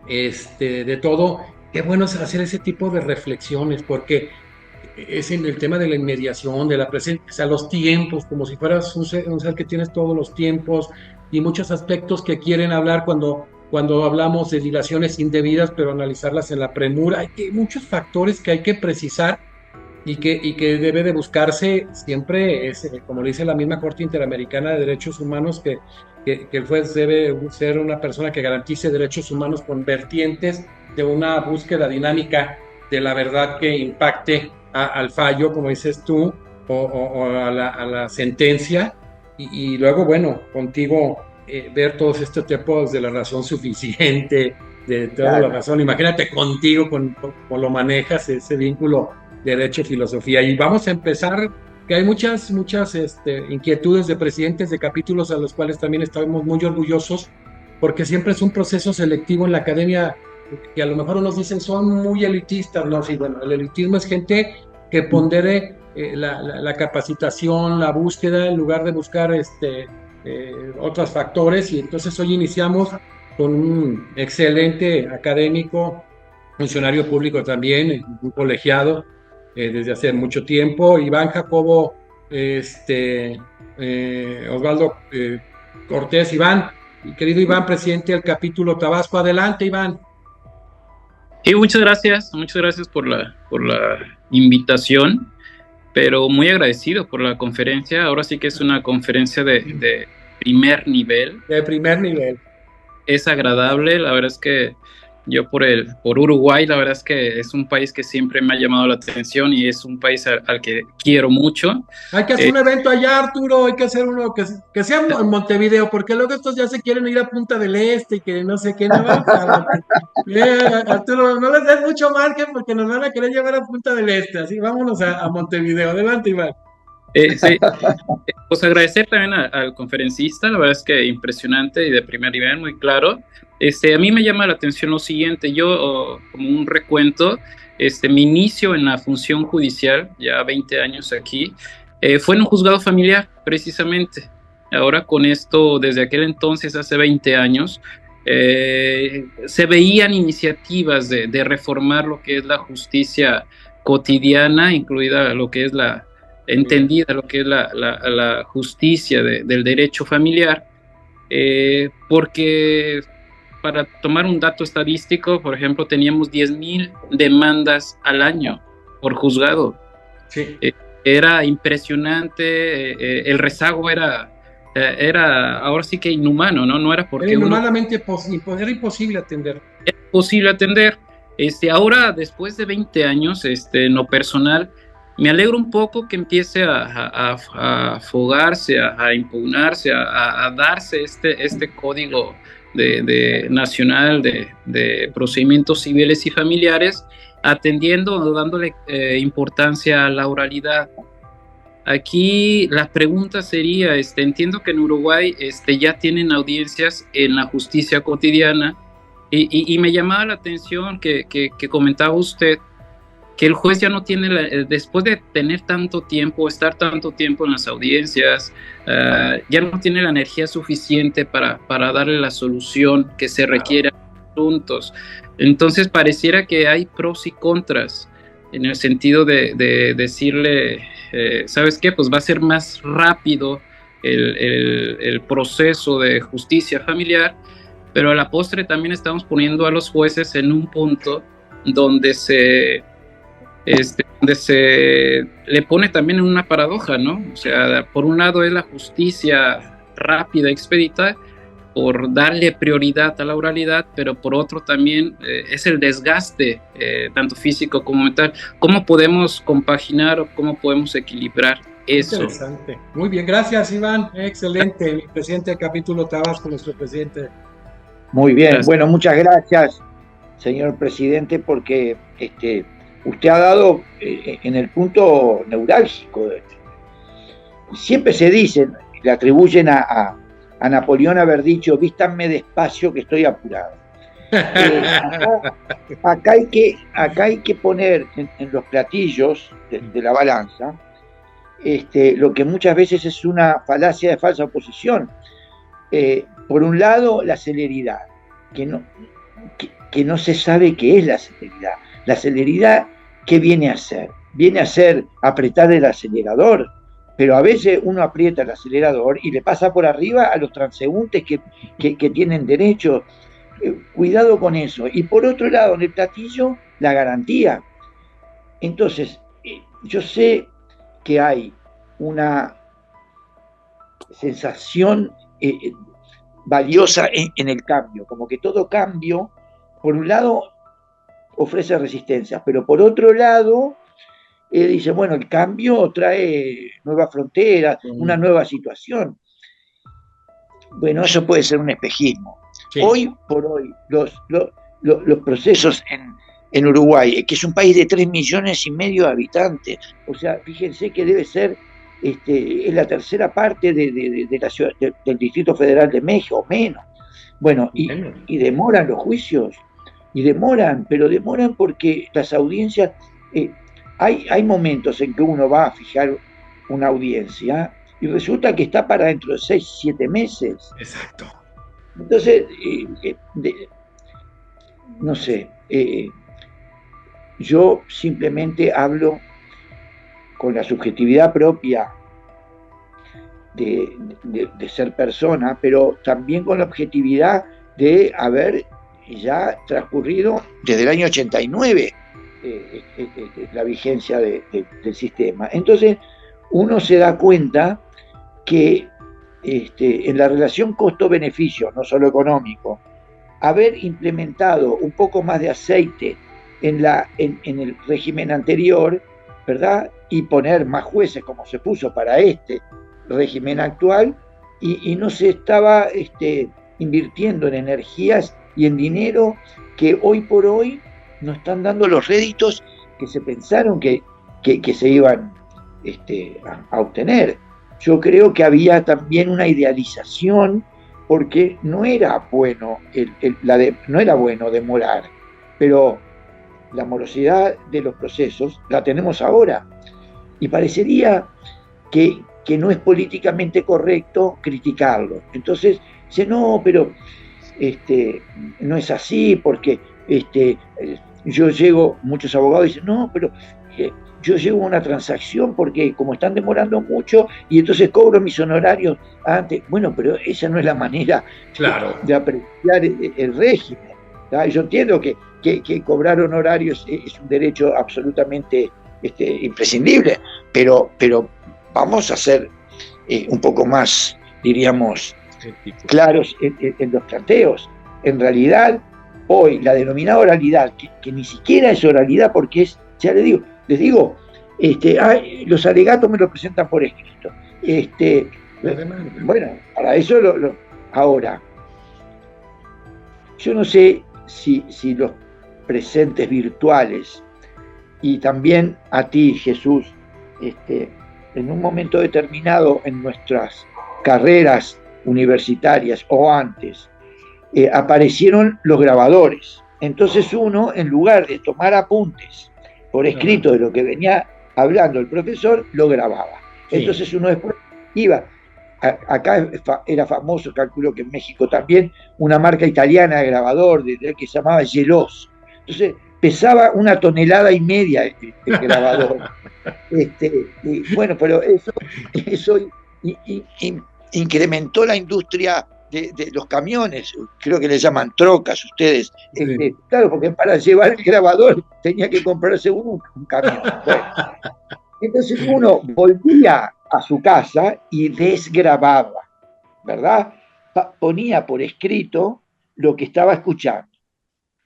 de todo, qué bueno es hacer ese tipo de reflexiones, porque es en el tema de la inmediación, de la presencia, o sea, los tiempos, como si fueras un ser que tienes todos los tiempos, y muchos aspectos que quieren hablar cuando hablamos de dilaciones indebidas, pero analizarlas en la premura. Hay muchos factores que hay que precisar y que debe de buscarse siempre, como le dice la misma Corte Interamericana de Derechos Humanos, que el juez debe ser una persona que garantice derechos humanos con vertientes de una búsqueda dinámica de la verdad que impacte al fallo, como dices tú, o a la sentencia, y luego, bueno, contigo ver todos estos tipos de la razón suficiente, de toda la Claro. razón. Imagínate contigo, con lo manejas, ese vínculo derecho, filosofía. Y vamos a empezar, que hay muchas inquietudes de presidentes de capítulos a los cuales también estamos muy orgullosos, porque siempre es un proceso selectivo en la academia, que a lo mejor unos dicen son muy elitistas, ¿no? Sí, bueno, el elitismo es gente que pondere la capacitación, la búsqueda, en lugar de buscar otros factores, y entonces hoy iniciamos con un excelente académico, funcionario público también, un colegiado desde hace mucho tiempo, Iván Jacobo, Osvaldo Cortés. Iván, querido Iván, presidente del capítulo Tabasco. Adelante, Iván. Y muchas gracias por la invitación, pero muy agradecido por la conferencia. Ahora sí que es una conferencia de primer nivel. De primer nivel. Es agradable, la verdad es que yo por Uruguay, la verdad es que es un país que siempre me ha llamado la atención y es un país al que quiero mucho. Hay que hacer un evento allá, Arturo, hay que hacer uno que sea en Montevideo, porque luego estos ya se quieren ir a Punta del Este y que no sé qué, nada. Arturo, no les des mucho margen porque nos van a querer llevar a Punta del Este, así vámonos a Montevideo. Adelante, Iván. Sí. Pues agradecer también al conferencista, la verdad es que impresionante y de primer nivel, muy claro. A mí me llama la atención lo siguiente, yo como un recuento, mi inicio en la función judicial, ya 20 años aquí, fue en un juzgado familiar, precisamente. Ahora con esto, desde aquel entonces, hace 20 años, se veían iniciativas de reformar lo que es la justicia cotidiana, incluida lo que es entendida lo que es la justicia del derecho familiar, porque para tomar un dato estadístico, por ejemplo, teníamos 10,000 demandas al año por juzgado. Sí. Era impresionante, el rezago era ahora sí que inhumano, ¿no? No era porque era inhumanamente era imposible atender. Era imposible atender. Ahora, después de 20 años, en lo personal, me alegro un poco que empiece a afogarse, a impugnarse, a darse este código nacional de procedimientos civiles y familiares, atendiendo o dándole importancia a la oralidad. Aquí la pregunta sería, entiendo que en Uruguay ya tienen audiencias en la justicia cotidiana, y me llamaba la atención que comentaba usted que el juez ya no tiene, después de tener tanto tiempo, estar tanto tiempo en las audiencias, ya no tiene la energía suficiente para darle la solución que se requiere a los asuntos. Entonces pareciera que hay pros y contras, en el sentido de decirle, ¿sabes qué? Pues va a ser más rápido el proceso de justicia familiar, pero a la postre también estamos poniendo a los jueces en un punto donde se le pone también en una paradoja, ¿no? O sea, por un lado es la justicia rápida, expedita, por darle prioridad a la oralidad, pero por otro también es el desgaste, tanto físico como mental. ¿Cómo podemos compaginar o cómo podemos equilibrar eso? Interesante. Muy bien, gracias, Iván. Excelente. El presidente del capítulo Tabasco, nuestro presidente. Muy bien, gracias. Bueno, muchas gracias, señor presidente, porque usted ha dado en el punto neurálgico. Siempre se dice, le atribuyen a Napoleón haber dicho, vístanme despacio que estoy apurado. Acá hay que poner en los platillos de la balanza lo que muchas veces es una falacia de falsa oposición. Por un lado, la celeridad, que no se sabe qué es la celeridad. La celeridad, ¿qué viene a hacer? Viene a ser apretar el acelerador, pero a veces uno aprieta el acelerador y le pasa por arriba a los transeúntes que tienen derecho. Cuidado con eso. Y por otro lado, en el platillo, la garantía. Entonces, yo sé que hay una sensación valiosa en el cambio, como que todo cambio, por un lado, ofrece resistencia, pero por otro lado, dice, bueno, el cambio trae nuevas fronteras, una nueva situación. Bueno, eso puede ser un espejismo. Sí. Hoy por hoy, los procesos en Uruguay, que es un país de 3,5 millones de habitantes, o sea, fíjense que debe ser es la tercera parte de la ciudad, del Distrito Federal de México, o menos. Bueno, y demoran los juicios, pero demoran porque las audiencias, hay momentos en que uno va a fijar una audiencia y resulta que está para dentro de 6, 7 meses. Exacto. Entonces, no sé, yo simplemente hablo con la subjetividad propia de ser persona, pero también con la objetividad de haber ya transcurrido desde el año 89 la vigencia del sistema. Entonces, uno se da cuenta que en la relación costo-beneficio, no solo económico, haber implementado un poco más de aceite en el régimen anterior, ¿verdad? Y poner más jueces como se puso para este régimen actual, y no se estaba invirtiendo en energías y en dinero que hoy por hoy no están dando los réditos que se pensaron que se iban a obtener. Yo creo que había también una idealización, porque no era bueno no era bueno demorar, pero la morosidad de los procesos la tenemos ahora, y parecería que no es políticamente correcto criticarlo. Entonces dice, no, pero no es así, porque yo llego, muchos abogados dicen, no, pero yo llego a una transacción porque como están demorando mucho y entonces cobro mis honorarios antes. Bueno, pero esa no es la manera, claro, de apreciar el régimen, ¿tá? Yo entiendo que cobrar honorarios es un derecho absolutamente imprescindible, pero vamos a ser un poco más, diríamos, claros en los planteos. En realidad, hoy la denominada oralidad, que ni siquiera es oralidad, porque es, ya les digo, los alegatos me lo presentan por escrito. Bueno, para eso ahora, yo no sé si los presentes virtuales, y también a ti, Jesús, en un momento determinado en nuestras carreras universitarias o antes, aparecieron los grabadores. Entonces uno, en lugar de tomar apuntes por escrito de lo que venía hablando el profesor, lo grababa. Sí. Entonces uno después iba, acá era famoso, calculo que en México también, una marca italiana de grabador que se llamaba Gelos. Entonces pesaba 1,5 toneladas el grabador. Y bueno, pero eso incrementó la industria de los camiones, creo que le llaman trocas ustedes. Sí. Claro, porque para llevar el grabador tenía que comprarse un camión. Bueno, entonces uno volvía a su casa y desgrababa, ¿verdad? Ponía por escrito lo que estaba escuchando.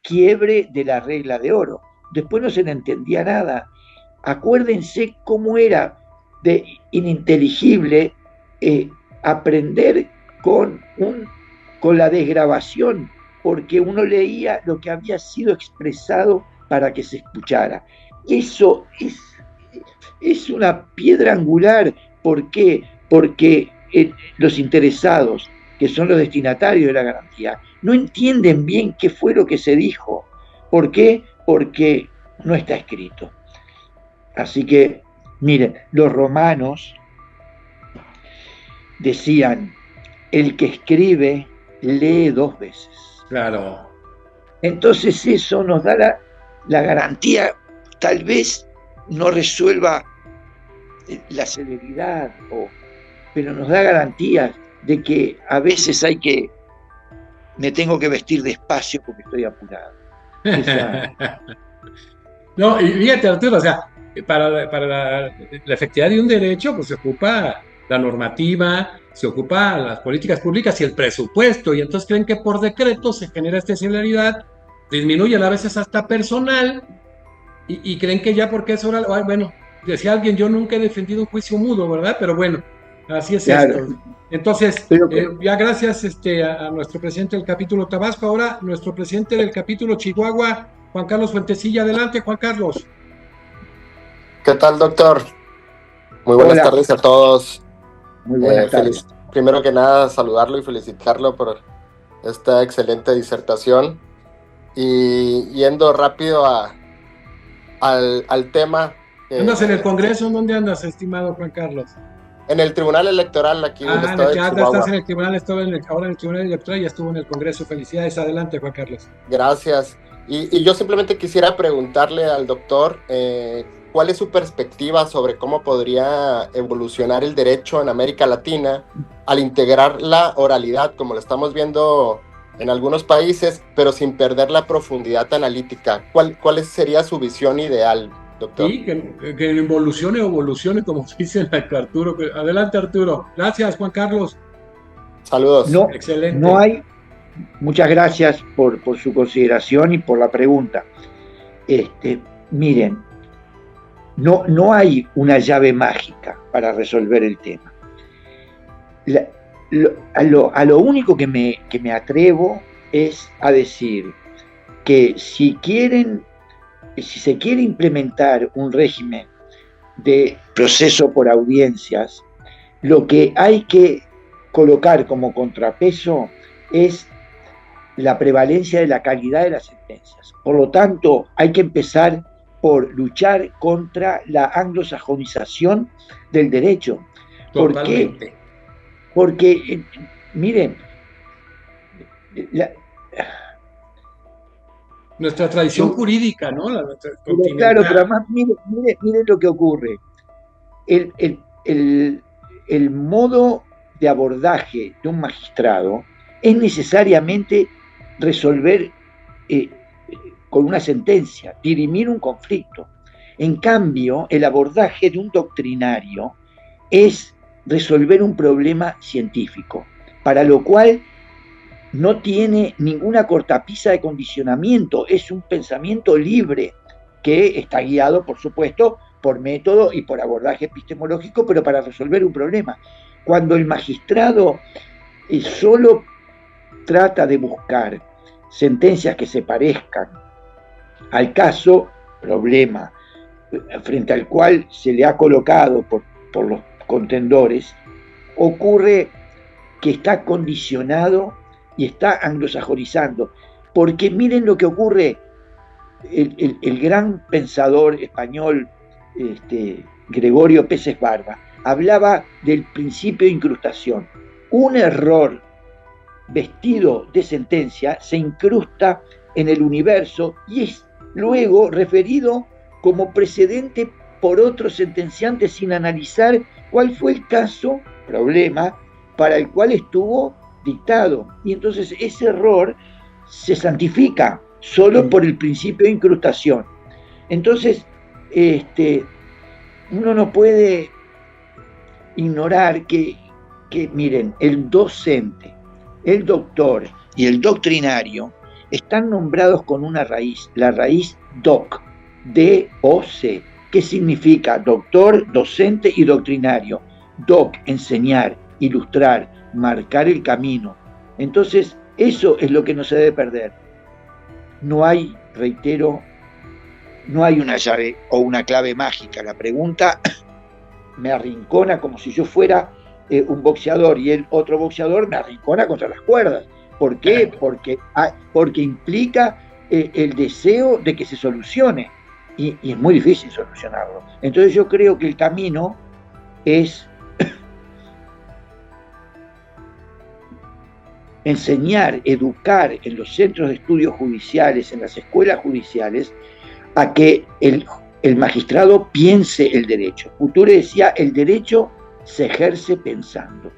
Quiebre de la regla de oro. Después no se le entendía nada. Acuérdense cómo era de ininteligible aprender con la desgrabación, porque uno leía lo que había sido expresado para que se escuchara. Eso es una piedra angular. ¿Por qué? Porque los interesados, que son los destinatarios de la garantía, no entienden bien qué fue lo que se dijo. ¿Por qué? Porque no está escrito. Así que, miren, los romanos decían, el que escribe lee 2 veces. Claro. Entonces eso nos da la garantía, tal vez no resuelva la celeridad, pero nos da garantías de que a veces me tengo que vestir despacio porque estoy apurado. No, y fíjate, Arturo, o sea, la efectividad de un derecho, pues se ocupa la normativa, se ocupa las políticas públicas y el presupuesto, y entonces creen que por decreto se genera esta celeridad, disminuyen a veces hasta personal, y creen que ya porque es hora, bueno, decía alguien, yo nunca he defendido un juicio mudo, ¿verdad? Pero bueno, así es Claro. esto. Entonces, ya gracias a nuestro presidente del capítulo Tabasco, ahora nuestro presidente del capítulo Chihuahua, Juan Carlos Fuentesilla. Adelante, Juan Carlos. ¿Qué tal, doctor? Muy buenas Hola. tardes a todos. Muy buenas tardes. Primero que nada, saludarlo y felicitarlo por esta excelente disertación. Y yendo rápido al tema. ¿Andas en el Congreso? ¿Dónde andas, estimado Juan Carlos? En el Tribunal Electoral aquí del Estado de Chihuahua. Estás en el Tribunal, ahora en el Tribunal Electoral, ya estuvo en el Congreso. Felicidades, adelante, Juan Carlos. Gracias. Y yo simplemente quisiera preguntarle al doctor cuál es su perspectiva sobre cómo podría evolucionar el derecho en América Latina al integrar la oralidad, como lo estamos viendo en algunos países, pero sin perder la profundidad analítica. ¿Cuál sería su visión ideal, doctor? Sí, que evolucione, como dice Arturo. Adelante, Arturo. Gracias, Juan Carlos. Saludos. Excelente. Muchas gracias por su consideración y por la pregunta. Miren, no hay una llave mágica para resolver el tema. A lo único que me atrevo es a decir que si se quiere implementar un régimen de proceso por audiencias, lo que hay que colocar como contrapeso es la prevalencia de la calidad de las sentencias. Por lo tanto, hay que empezar por luchar contra la anglosajonización del derecho. Totalmente. ¿Por qué? Porque, miren, nuestra tradición jurídica, ¿no? Claro, pero además, miren lo que ocurre. El modo de abordaje de un magistrado es necesariamente resolver con una sentencia, dirimir un conflicto. En cambio, el abordaje de un doctrinario es resolver un problema científico, para lo cual no tiene ninguna cortapisa de condicionamiento, es un pensamiento libre que está guiado, por supuesto, por método y por abordaje epistemológico, pero para resolver un problema. Cuando el magistrado solo trata de buscar sentencias que se parezcan al caso, problema, frente al cual se le ha colocado por los contendores, ocurre que está condicionado y está anglosajonizando. Porque miren lo que ocurre, el gran pensador español Gregorio Peces Barba hablaba del principio de incrustación. Un error vestido de sentencia se incrusta en el universo y es luego referido como precedente por otros sentenciantes sin analizar cuál fue el caso, problema, para el cual estuvo dictado. Y entonces ese error se santifica solo por el principio de incrustación. Entonces, uno no puede ignorar que miren, el docente, el doctor y el doctrinario están nombrados con una raíz, la raíz doc, D-O-C, que significa doctor, docente y doctrinario. Doc, enseñar, ilustrar, marcar el camino. Entonces, eso es lo que no se debe perder. No hay, reitero, no hay una llave o una clave mágica. La pregunta me arrincona como si yo fuera un boxeador y el otro boxeador me arrincona contra las cuerdas. ¿Por qué? Porque implica el deseo de que se solucione y es muy difícil solucionarlo. Entonces yo creo que el camino es enseñar, educar en los centros de estudios judiciales, en las escuelas judiciales, a que el magistrado piense el derecho. Couture decía, el derecho se ejerce pensando.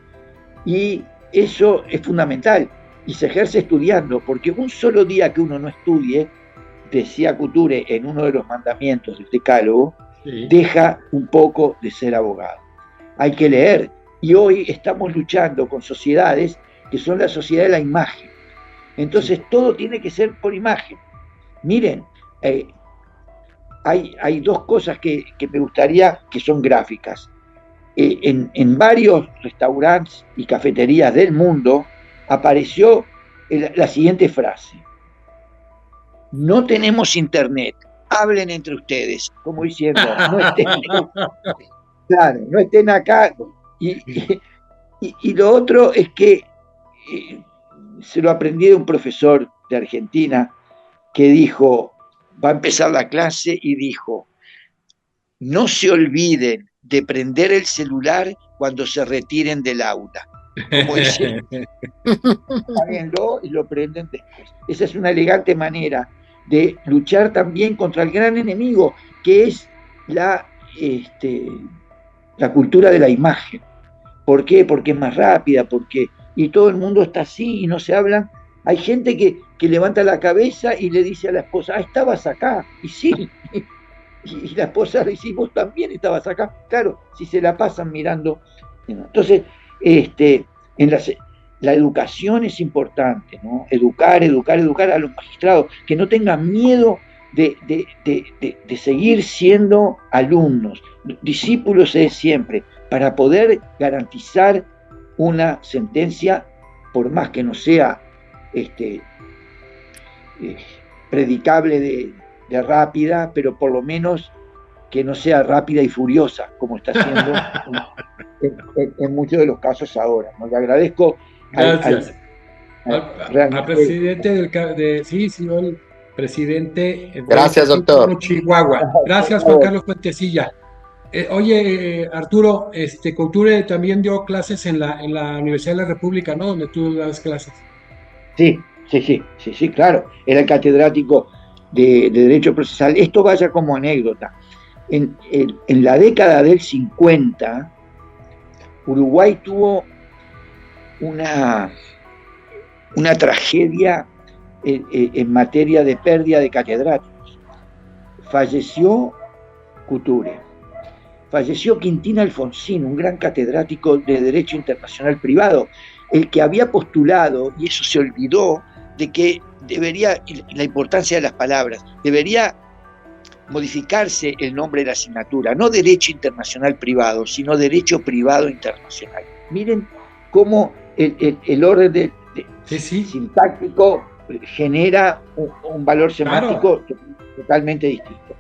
Y eso es fundamental. Y se ejerce estudiando, porque un solo día que uno no estudie, decía Couture en uno de los mandamientos del Decálogo, Sí. deja un poco de ser abogado. Hay que leer. Y hoy estamos luchando con sociedades que son la sociedad de la imagen. Entonces todo tiene que ser por imagen. Miren, hay dos cosas que me gustaría que son gráficas. En varios restaurantes y cafeterías del mundo apareció la siguiente frase: no tenemos internet, hablen entre ustedes, como diciendo, no estén, claro, no estén acá. Y lo otro es que se lo aprendí de un profesor de Argentina que dijo, va a empezar la clase y dijo, no se olviden de prender el celular cuando se retiren del aula. Como dicen, apáguenlo y lo prenden después. Esa es una elegante manera de luchar también contra el gran enemigo, que es la cultura de la imagen. ¿Por qué? Porque es más rápida, y todo el mundo está así y no se hablan. Hay gente que levanta la cabeza y le dice a la esposa, estabas acá, y sí, y la esposa le dice, vos también estabas acá. Claro, si se la pasan mirando. Entonces, la educación es importante, ¿no? Educar a los magistrados, que no tengan miedo de seguir siendo alumnos, discípulos es siempre, para poder garantizar una sentencia, por más que no sea predicable de rápida, pero por lo menos que no sea rápida y furiosa, como está siendo en muchos de los casos ahora, ¿no? Le agradezco al presidente el presidente gracias, doctor. Chihuahua. Gracias, Juan Carlos Puentecilla. Oye, Arturo, Couture también dio clases en la Universidad de la República, ¿no? Donde tú das clases. Sí, claro. Era el catedrático de Derecho Procesal. Esto vaya como anécdota. En la década del 50, Uruguay tuvo una tragedia en materia de pérdida de catedráticos. Falleció Couture. Falleció Quintín Alfonsín, un gran catedrático de Derecho Internacional Privado, el que había postulado, y eso se olvidó, de que debería, la importancia de las palabras, debería modificarse el nombre de la asignatura, no Derecho Internacional Privado, sino Derecho Privado Internacional. Miren cómo el orden sintáctico genera un valor semántico totalmente distinto.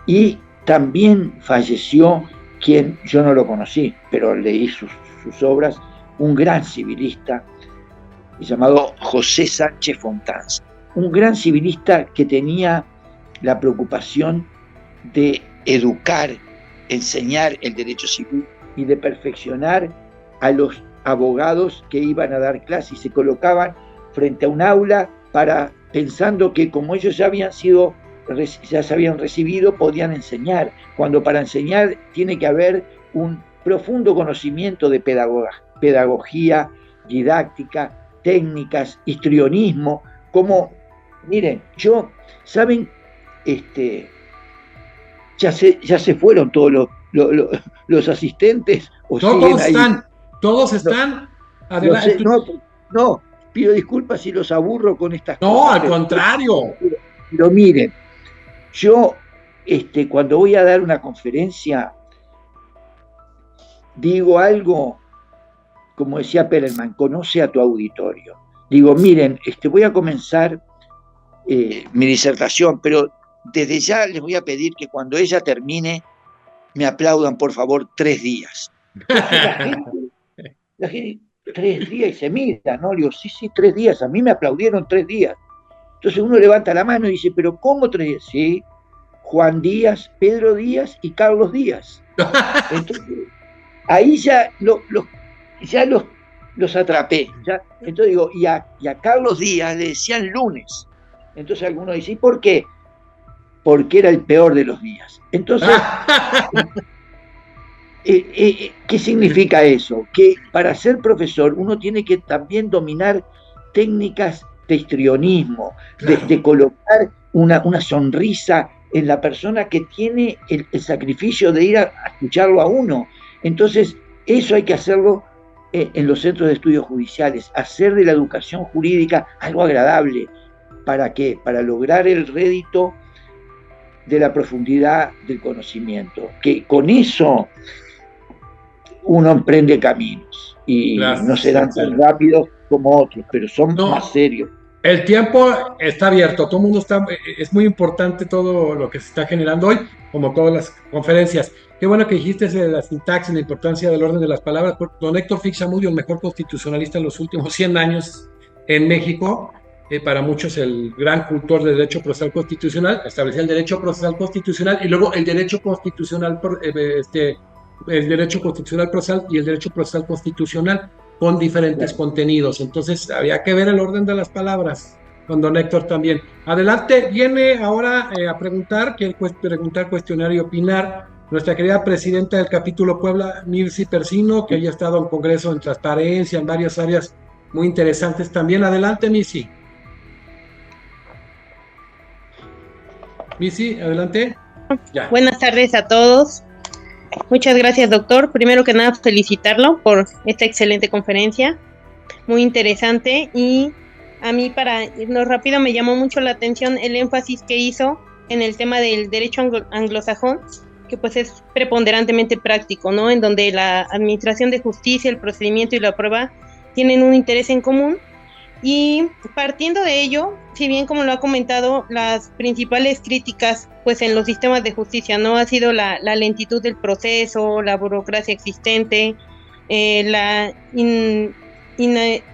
Y también falleció quien yo no lo conocí, pero leí sus obras, un gran civilista llamado José Sánchez Fontans, un gran civilista que tenía la preocupación de educar, enseñar el derecho civil y de perfeccionar a los abogados que iban a dar clases y se colocaban frente a un aula pensando que como ellos ya se habían recibido, podían enseñar, cuando para enseñar tiene que haber un profundo conocimiento de pedagogía, didáctica, técnicas, histrionismo, miren, ¿saben? Ya se fueron todos los asistentes. Todos están. Adelante. No, pido disculpas si los aburro con estas cosas. No, al contrario. Pero miren, yo cuando voy a dar una conferencia, digo algo, como decía Perelman, conoce a tu auditorio. Digo, miren, voy a comenzar mi disertación, pero desde ya les voy a pedir que cuando ella termine, me aplaudan, por favor, 3 días. La gente 3 días y se mira, ¿no? Le digo, sí, 3 días, a mí me aplaudieron 3 días. Entonces uno levanta la mano y dice, ¿pero cómo 3 días? Sí, Juan Díaz, Pedro Díaz y Carlos Díaz. Entonces, ahí ya los atrapé. ¿Ya? Entonces digo, y a Carlos Díaz le decían lunes. Entonces alguno dice, ¿y por qué? Porque era el peor de los días. Entonces, ¿qué significa eso? Que para ser profesor uno tiene que también dominar técnicas de histrionismo, claro, de colocar una sonrisa en la persona que tiene el sacrificio de ir a escucharlo a uno. Entonces, eso hay que hacerlo en los centros de estudios judiciales, hacer de la educación jurídica algo agradable. ¿Para qué? Para lograr el rédito de la profundidad del conocimiento, que con eso uno emprende caminos y no serán tan rápidos como otros, pero son más serios. El tiempo está abierto, todo el mundo es muy importante todo lo que se está generando hoy, como todas las conferencias. Qué bueno que dijiste de la sintaxis, la importancia del orden de las palabras. Don Héctor Fix-Zamudio, el mejor constitucionalista en los últimos 100 años en México, para muchos el gran cultor del derecho procesal constitucional, establecía el derecho procesal constitucional y luego el derecho constitucional, el derecho constitucional procesal y el derecho procesal constitucional con diferentes contenidos. Entonces había que ver el orden de las palabras con don Héctor también. Adelante, viene ahora a preguntar, quiere preguntar, cuestionar y opinar nuestra querida presidenta del capítulo Puebla, Mirci Persino, que haya estado en Congreso en transparencia, en varias áreas muy interesantes también. Adelante, Mirci. Mirci, adelante. Ya. Buenas tardes a todos. Muchas gracias, doctor. Primero que nada, felicitarlo por esta excelente conferencia, muy interesante, y a mí, para irnos rápido, me llamó mucho la atención el énfasis que hizo en el tema del derecho anglosajón, que pues es preponderantemente práctico, ¿no? En donde la administración de justicia, el procedimiento y la prueba tienen un interés en común. Y partiendo de ello, si bien, como lo ha comentado, las principales críticas pues en los sistemas de justicia no ha sido la lentitud del proceso, la burocracia existente, la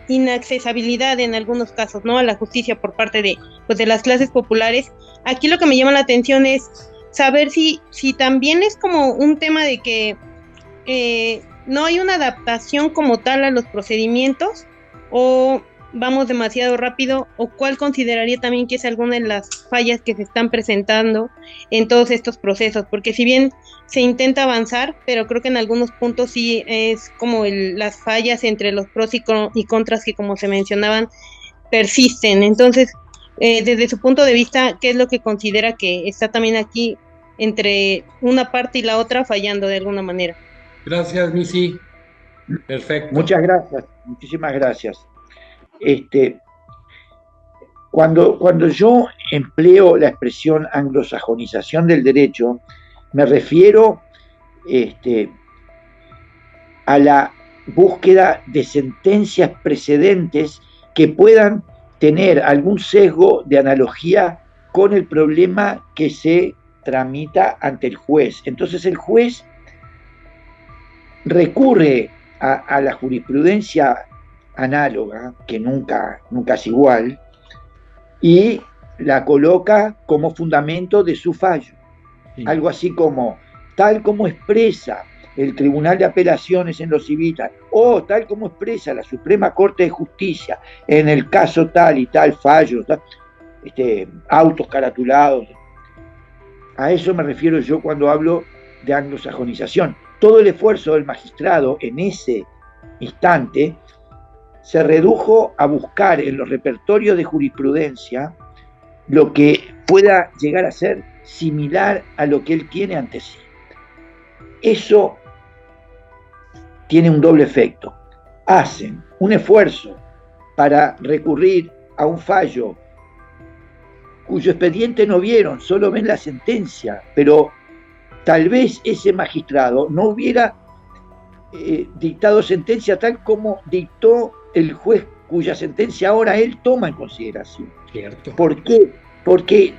inaccesibilidad en algunos casos, ¿no?, a la justicia por parte de las clases populares. Aquí lo que me llama la atención es saber si también es como un tema de que no hay una adaptación como tal a los procedimientos, o vamos demasiado rápido, o cuál consideraría también que es alguna de las fallas que se están presentando en todos estos procesos, porque si bien se intenta avanzar, pero creo que en algunos puntos sí es como las fallas entre los pros y contras que, como se mencionaban, persisten. Entonces, desde su punto de vista, ¿qué es lo que considera que está también aquí entre una parte y la otra fallando de alguna manera? Gracias, Missy. Perfecto. Muchas gracias, muchísimas gracias. Cuando yo empleo la expresión anglosajonización del derecho, me refiero a la búsqueda de sentencias precedentes que puedan tener algún sesgo de analogía con el problema que se tramita ante el juez. Entonces el juez recurre a la jurisprudencia análoga, que nunca es igual, y la coloca como fundamento de su fallo. Sí. Algo así como, tal como expresa el Tribunal de Apelaciones en los civitas, o tal como expresa la Suprema Corte de Justicia en el caso tal y tal fallo, autos caratulados. A eso me refiero yo cuando hablo de anglosajonización. Todo el esfuerzo del magistrado en ese instante se redujo a buscar en los repertorios de jurisprudencia lo que pueda llegar a ser similar a lo que él tiene ante sí. Eso tiene un doble efecto. Hacen un esfuerzo para recurrir a un fallo cuyo expediente no vieron, solo ven la sentencia, pero tal vez ese magistrado no hubiera dictado sentencia tal como dictó el juez cuya sentencia ahora él toma en consideración. Cierto. ¿Por qué? Porque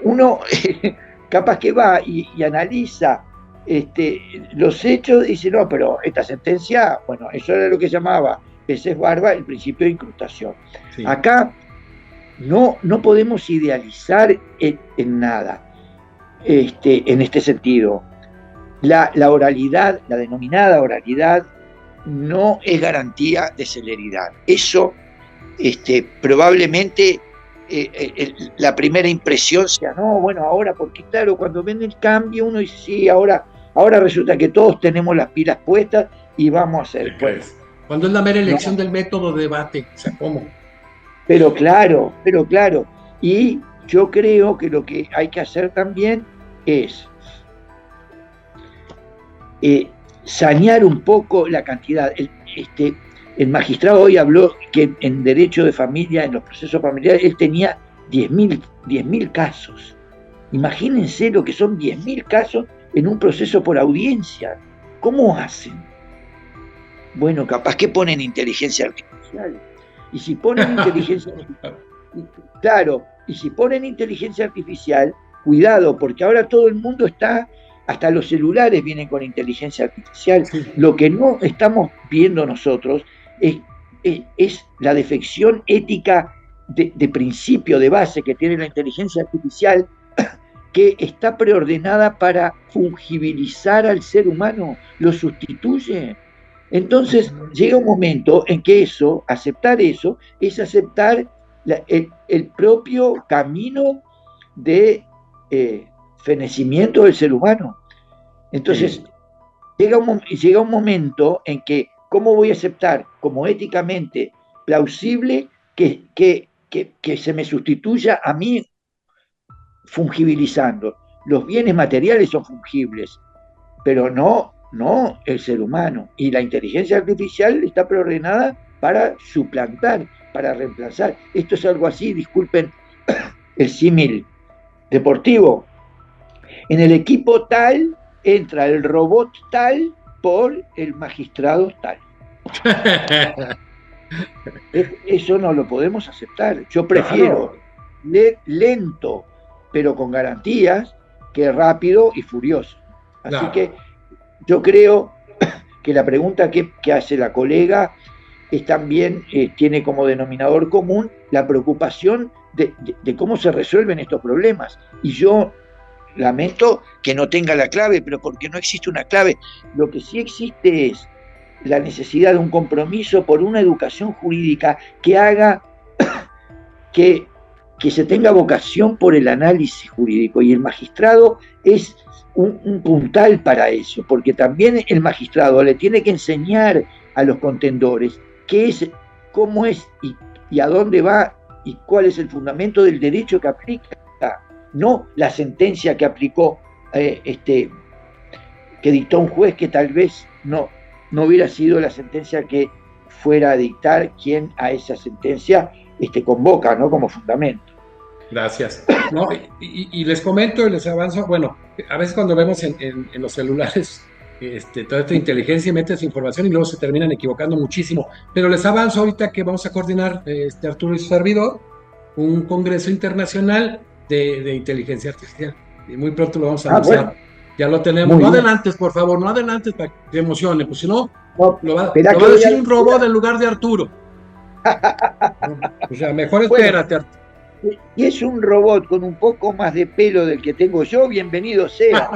uno capaz que va y analiza los hechos y dice, no, pero esta sentencia, bueno, eso era lo que llamaba peces barba el principio de incrustación. Sí. Acá no podemos idealizar en nada en este sentido. La oralidad, la denominada oralidad, no es garantía de celeridad. Eso probablemente la primera impresión sea, no, bueno, ahora, porque claro, cuando ven el cambio uno dice, sí, ahora resulta que todos tenemos las pilas puestas y vamos a hacer. Pues, cuando es la mera elección del método de debate, o sea, ¿cómo? Pero claro, y yo creo que lo que hay que hacer también es sanear un poco la cantidad. El magistrado hoy habló que en derecho de familia, en los procesos familiares, él tenía 10.000 casos. Imagínense lo que son 10.000 casos en un proceso por audiencia. ¿Cómo hacen? Bueno, capaz que ponen inteligencia artificial. Y si ponen inteligencia artificial, claro, y si ponen inteligencia artificial, cuidado, porque ahora todo el mundo está, hasta los celulares vienen con inteligencia artificial. Sí. Lo que no estamos viendo nosotros es la defección ética de principio, de base que tiene la inteligencia artificial, que está preordenada para fungibilizar al ser humano, lo sustituye. Entonces llega un momento en que aceptar eso, es aceptar el propio camino de fenecimiento del ser humano. Entonces llega un momento en que, ¿cómo voy a aceptar como éticamente plausible que se me sustituya a mí fungibilizando? Los bienes materiales son fungibles, pero no el ser humano. Y la inteligencia artificial está preordenada para suplantar, para reemplazar. Esto es algo así, disculpen el símil deportivo. En el equipo tal entra el robot tal por el magistrado tal. Eso no lo podemos aceptar. Yo prefiero lento, pero con garantías, que rápido y furioso. Así que yo creo que la pregunta que hace la colega es también, tiene como denominador común la preocupación de cómo se resuelven estos problemas. Y yo lamento que no tenga la clave, pero porque no existe una clave. Lo que sí existe es la necesidad de un compromiso por una educación jurídica que haga que se tenga vocación por el análisis jurídico, y el magistrado es un puntal para eso, porque también el magistrado le tiene que enseñar a los contendores qué es, cómo es y a dónde va y cuál es el fundamento del derecho que aplica, no la sentencia que aplicó, que dictó un juez, que tal vez no hubiera sido la sentencia que fuera a dictar quien a esa sentencia convoca, ¿no?, como fundamento. Gracias. No, y les comento y les avanzo, bueno, a veces cuando vemos en los celulares toda esta inteligencia, metes información y luego se terminan equivocando muchísimo, pero les avanzo ahorita que vamos a coordinar, Arturo y su servidor, un congreso internacional de inteligencia artificial, y muy pronto lo vamos a anunciar. Bueno. Ya lo tenemos. No adelantes, por favor, no adelantes para que te emocione, pues si no, lo va a decir un robot en lugar de Arturo. O sea, mejor espérate, Arturo. Y es un robot con un poco más de pelo del que tengo yo, bienvenido sea.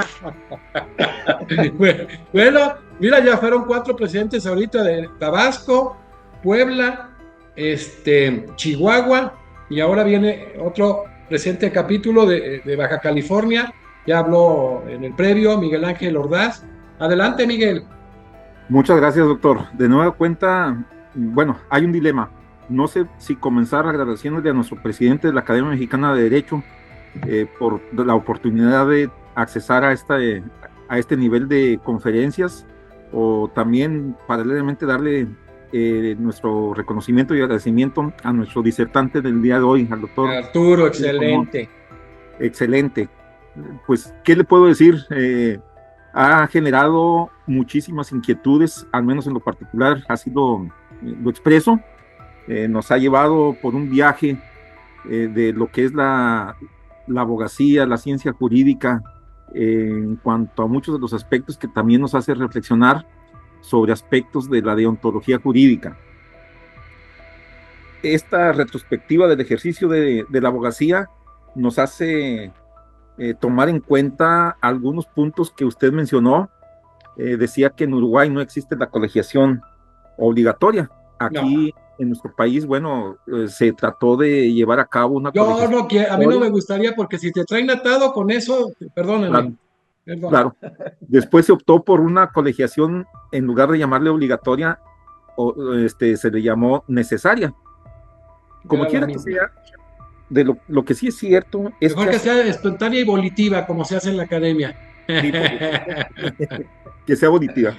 Bueno, mira, ya fueron 4 presidentes ahorita de Tabasco, Puebla, Chihuahua, y ahora viene otro presidente de capítulo de Baja California. Ya habló en el previo Miguel Ángel Ordaz. Adelante, Miguel. Muchas gracias, doctor. De nueva cuenta, bueno, hay un dilema. No sé si comenzar agradeciéndole a nuestro presidente de la Academia Mexicana de Derecho por la oportunidad de accesar a este nivel de conferencias, o también paralelamente darle nuestro reconocimiento y agradecimiento a nuestro disertante del día de hoy, al doctor Arturo. Excelente. Excelente. Pues, ¿qué le puedo decir? Ha generado muchísimas inquietudes, al menos en lo particular, así lo expreso. Nos ha llevado por un viaje de lo que es la abogacía, la ciencia jurídica, en cuanto a muchos de los aspectos que también nos hace reflexionar sobre aspectos de la deontología jurídica. Esta retrospectiva del ejercicio de la abogacía nos hace tomar en cuenta algunos puntos que usted mencionó. Decía que en Uruguay no existe la colegiación obligatoria. Aquí en nuestro país, bueno, se trató de llevar a cabo una colegiación. A mí no me gustaría, porque si te traen atado con eso, perdónenme. Claro. Después se optó por una colegiación, en lugar de llamarle obligatoria, se le llamó necesaria. Como quiera que sea, lo que sí es cierto es Mejor que sea espontánea y volitiva, como se hace en la academia. Que sea volitiva.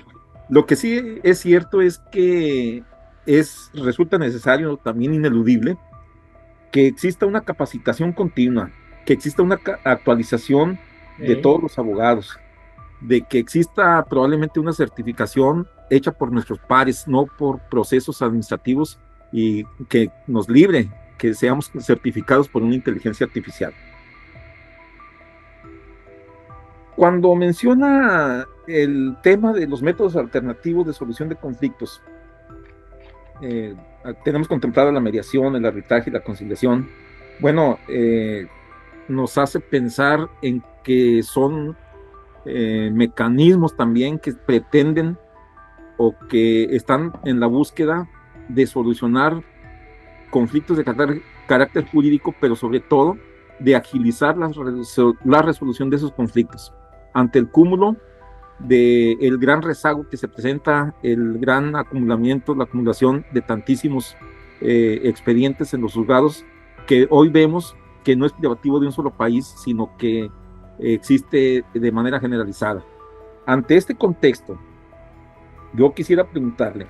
Lo que sí es cierto es que resulta necesario, también ineludible, que exista una capacitación continua, que exista una actualización de todos los abogados, de que exista probablemente una certificación hecha por nuestros pares, no por procesos administrativos, y que nos libre, que seamos certificados por una inteligencia artificial. Cuando menciona el tema de los métodos alternativos de solución de conflictos, tenemos contemplada la mediación, el arbitraje y la conciliación. Bueno, nos hace pensar en que son mecanismos también que pretenden o que están en la búsqueda de solucionar conflictos de carácter jurídico, pero sobre todo de agilizar la resolución de esos conflictos ante el cúmulo del gran rezago que se presenta, el gran acumulamiento, la acumulación de tantísimos expedientes en los juzgados, que hoy vemos que no es privativo de un solo país, sino que existe de manera generalizada. Ante este contexto, yo quisiera preguntarle,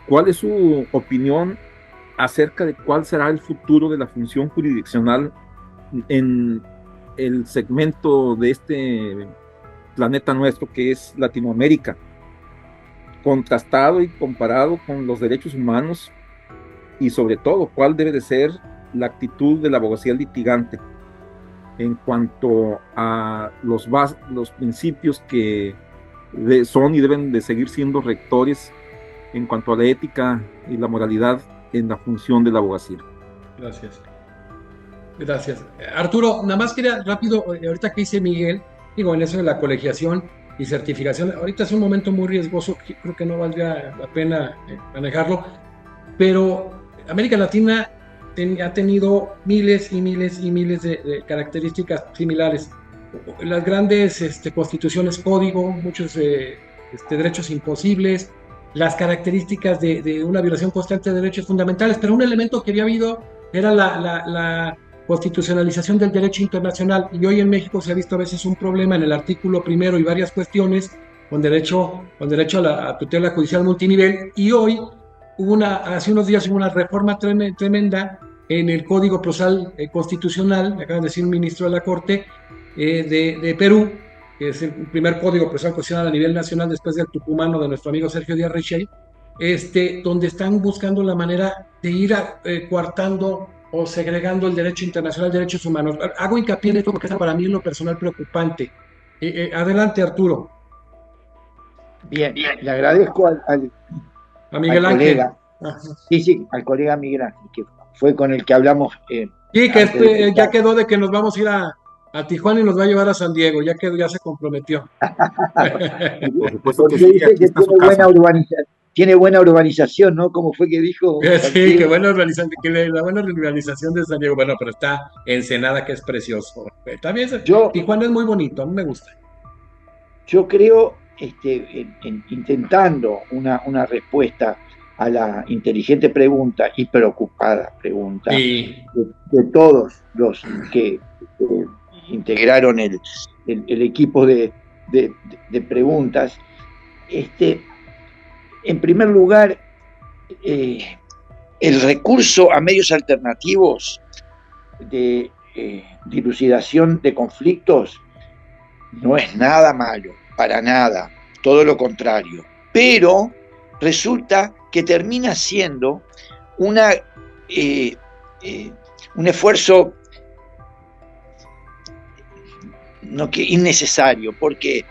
¿cuál es su opinión acerca de cuál será el futuro de la función jurisdiccional en el segmento de este planeta nuestro que es Latinoamérica, contrastado y comparado con los derechos humanos, y sobre todo cuál debe de ser la actitud de la abogacía litigante en cuanto a los principios que son y deben de seguir siendo rectores en cuanto a la ética y la moralidad en la función de la abogacía. Gracias. Arturo, nada más quería rápido, ahorita que dice Miguel, digo, en eso de la colegiación y certificación, ahorita es un momento muy riesgoso, creo que no valdría la pena manejarlo, pero América Latina ha tenido miles y miles y miles de características similares. Las grandes constituciones código, muchos derechos imposibles, las características de una violación constante de derechos fundamentales, pero un elemento que había habido era la constitucionalización del derecho internacional, y hoy en México se ha visto a veces un problema en el artículo primero y varias cuestiones con derecho a la tutela judicial multinivel, y hoy hace unos días hubo una reforma tremenda en el Código Procesal Constitucional, me acaban de decir un ministro de la Corte de Perú, que es el primer Código Procesal Constitucional a nivel nacional después del tucumano de nuestro amigo Sergio Díaz Richey, donde están buscando la manera de ir coartando o segregando el derecho internacional de derechos humanos. Hago hincapié en esto porque es para mí en lo personal preocupante. Adelante, Arturo. Bien, le agradezco a Miguel Ángel. Sí, al colega Miguel Ángel, que fue con el que hablamos. Sí, que ya quedó de que nos vamos a ir a Tijuana y nos va a llevar a San Diego, ya se comprometió. Por supuesto que sí, dice que tiene buena urbanización, ¿no? ¿Cómo fue que dijo? Sí, que buena urbanización, la buena urbanización de San Diego. Bueno, pero está Ensenada, que es precioso. También Tijuana es muy bonito, a mí me gusta. Yo creo, intentando una respuesta a la inteligente pregunta y preocupada pregunta de todos los que integraron el equipo de preguntas, en primer lugar, el recurso a medios alternativos de dilucidación de conflictos no es nada malo, para nada, todo lo contrario, pero resulta que termina siendo un esfuerzo innecesario, porque